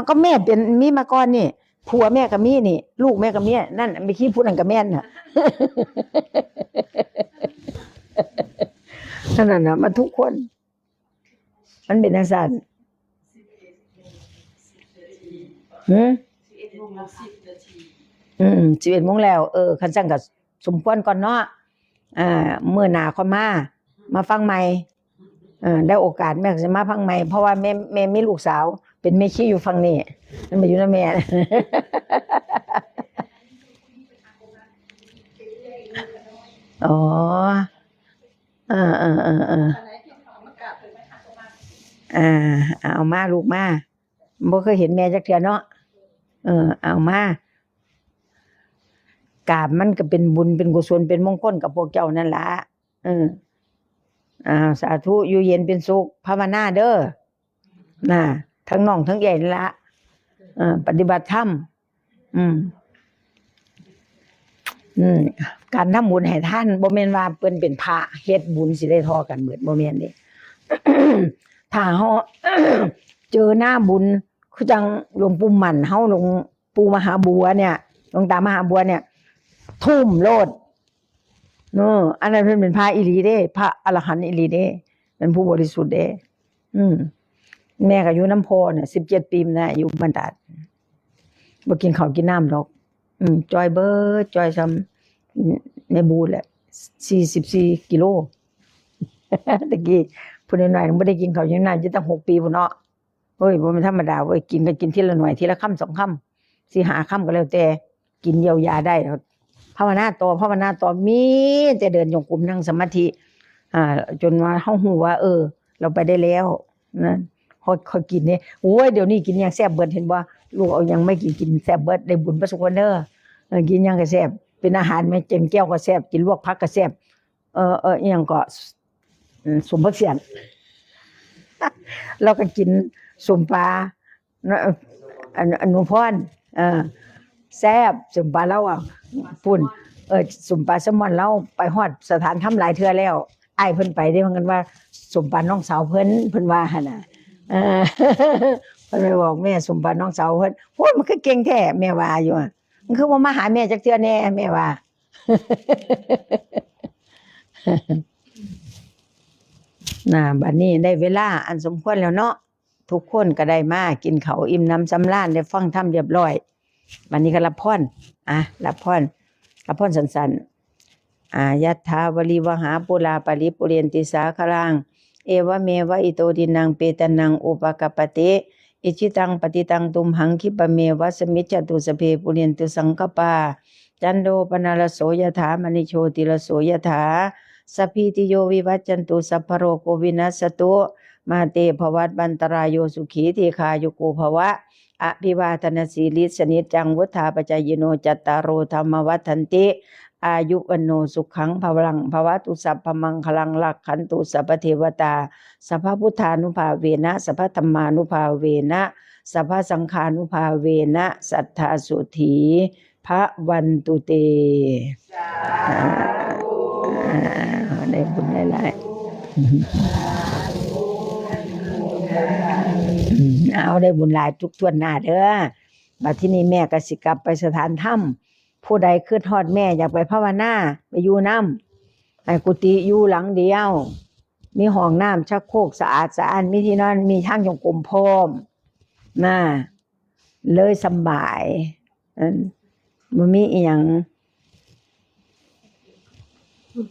ก็แม่เป็นมีมาก่อนนี่ผัวแม่ก็มีนี่ลูกแม่ก็มีนั่นไม่คิดพูดนั่นก็แม่นน่ะ นั่นน่ะมันทุกคนมันเป็นจังซั่น11 โมงแล้วคันซั่นก็สมควรก่อนเนาะมื้อหน้าค่อยมาฟังใหม่ได้โอกาสแม่ก็สิมาฟังใหม่เพราะว่าแม่มีลูกสาวเป็นแม่ชีอยู่ฝั่งนี้มันมาอยู่นำแม่ อ๋อเอามาลูกมาบ่เคยเห็นแม่จักเทื่อเนาะเอามากราบมันก็เป็นบุญเป็นกุศลเป็นมงคลกับพวกเจ้านั่นล่ะสาธุอยู่เย็นเป็นสุขภาวนาเด้อน่ะทั้งน้องทั้งใหญ่นั่นล่ะปฏิบัติธรรมการทำบุญให้ท่านบ่แม่นว่าเพิ่นเป็นพระเฮ็ดบุญสิได้เท่ากันเบิดบ่แม่นเด้ ถ้าเฮา เจอหน้าบุญคือจังหลวงปู่หมั่นเฮาหลวงปู่มหาบัวเนี่ยหลวงตามหาบัวเนี่ยทุ่มโลดอันนั้นเพิ่นเป็นพระอีหลีเด้พระอรหันต์อีหลีเด้เป็นผู้บริสุทธิ์เด้แม่ก็อยู่น้ำพอเนี่ย17 ปีนะอยู่บรรดาบ่กินข้าวกินน้ำดอกจอยเบิดจอยซ้ำในบูแหละ44 กิโล ตะกี้ผู้น้อยๆบ่ได้กินข้าวกินน้ำอยู่ตั้ง6 ปีพุ่นเนาะเฮ้ยบ่แม่นธรรมดาเว้ยกินก็กินทีละหน่อยทีละคำ2 คำ4 5 คำก็แล้วแต่กินเยียวยาได้ภาวนาต่อมีแต่เดินจงกรมนั่งสมาธิจนว่าเฮาฮู้ว่าเราไปได้แล้วนะค่อยกินนี่โอ้ยเดี๋ยวนี้กินหยังแซ่บเบิดเห็นบ่ลูกเอาหยังไม่กินแซ่บเบิดได้บุญประสบคนเด้อกินหยังก็แซ่บเป็นอาหารแม่เจ็มแก้วก็แซ่บกินลวกผักก็แซ่บอีหยังก็สมผักเสียน เราก็กินสมปลาอนุพรแซ่บสมปลาเราปุ่นสมปลาแซลมอนเราไปฮอดสถานทำหลายเทื่อแล้วอ้ายเพิ่นไปได้ว่ากันว่าสมปลาน้องสาวเพิ่นว่าหั่นน่ะเพิ่นไปบอกแม่สมปลาน้องสาวเพิ่นโอ้ยมันคือเก่งแท้แม่ว่าอยู่มันคือบ่มาหาแม่จักเทื่อแน่แม่ว่า บัดนี้ได้เวลาอันสมควรแล้วเนาะทุกคนก็ได้มากินข้าวอิ่มน้ำสำราญได้ฟังธรรมเรียบร้อยบัดนี้ก็รับพรรับพรสั้นๆยัตถาวลีวหาปุราปริปุเรนติสาครังเอวเมวะอิโตทินังเปตนังอุปกัปปติอิจิตังปฏิตังตุมหังคิปะเมวะสมิจจตุสเพปุเรนตุสังคปาจันโดปนารโสยถามณิโชติรโสยถา สัพพิติโยวิวัจจันตุสัพพะโรโควินัสตุมาเตภวัตบันตรายโยสุขีทีคายุโกภวะอภิวาทนาสีลิสนิจจังวุธาปจายโนจัตตารโอธรรมวัฏันติอายุวันโนสุขังภวังภวตุสัพพมังคลังลักขันตุสัพพเทวตาสัพพพุทธานุภาเวนะสัพพธัมมานุภาเวนะสัพพสังฆานุภาเวนะสัทธาสุถีพระวันตุเตได้บุญหลายๆเอาได้บุญหลายทุกทวนหน้าเด้อบัดที่นี้แม่ก็สิกลับไปสถานธรรมผู้ใดคิดฮอดแม่อยากไปภาวนาไปอยู่นำให้กุฏิอยู่หลังเดียวมีห้องน้ำชักโครกสะอาดสะอ้านมีที่นอนมีทางจงกรมพร้อมนะเลยสำบายบ่มีอีหยัง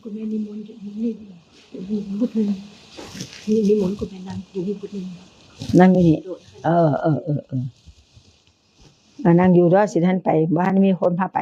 คุณแม่นิมนต์อยู่นี่บุตรหนึ่งนี่นิมนต์คุณแม่นั่งอยู่นี่บุตรหนึ่ง นั่งอยู่นี่มานั่งอยู่ด้วยสิท่านไปบ้านมีคนพาไป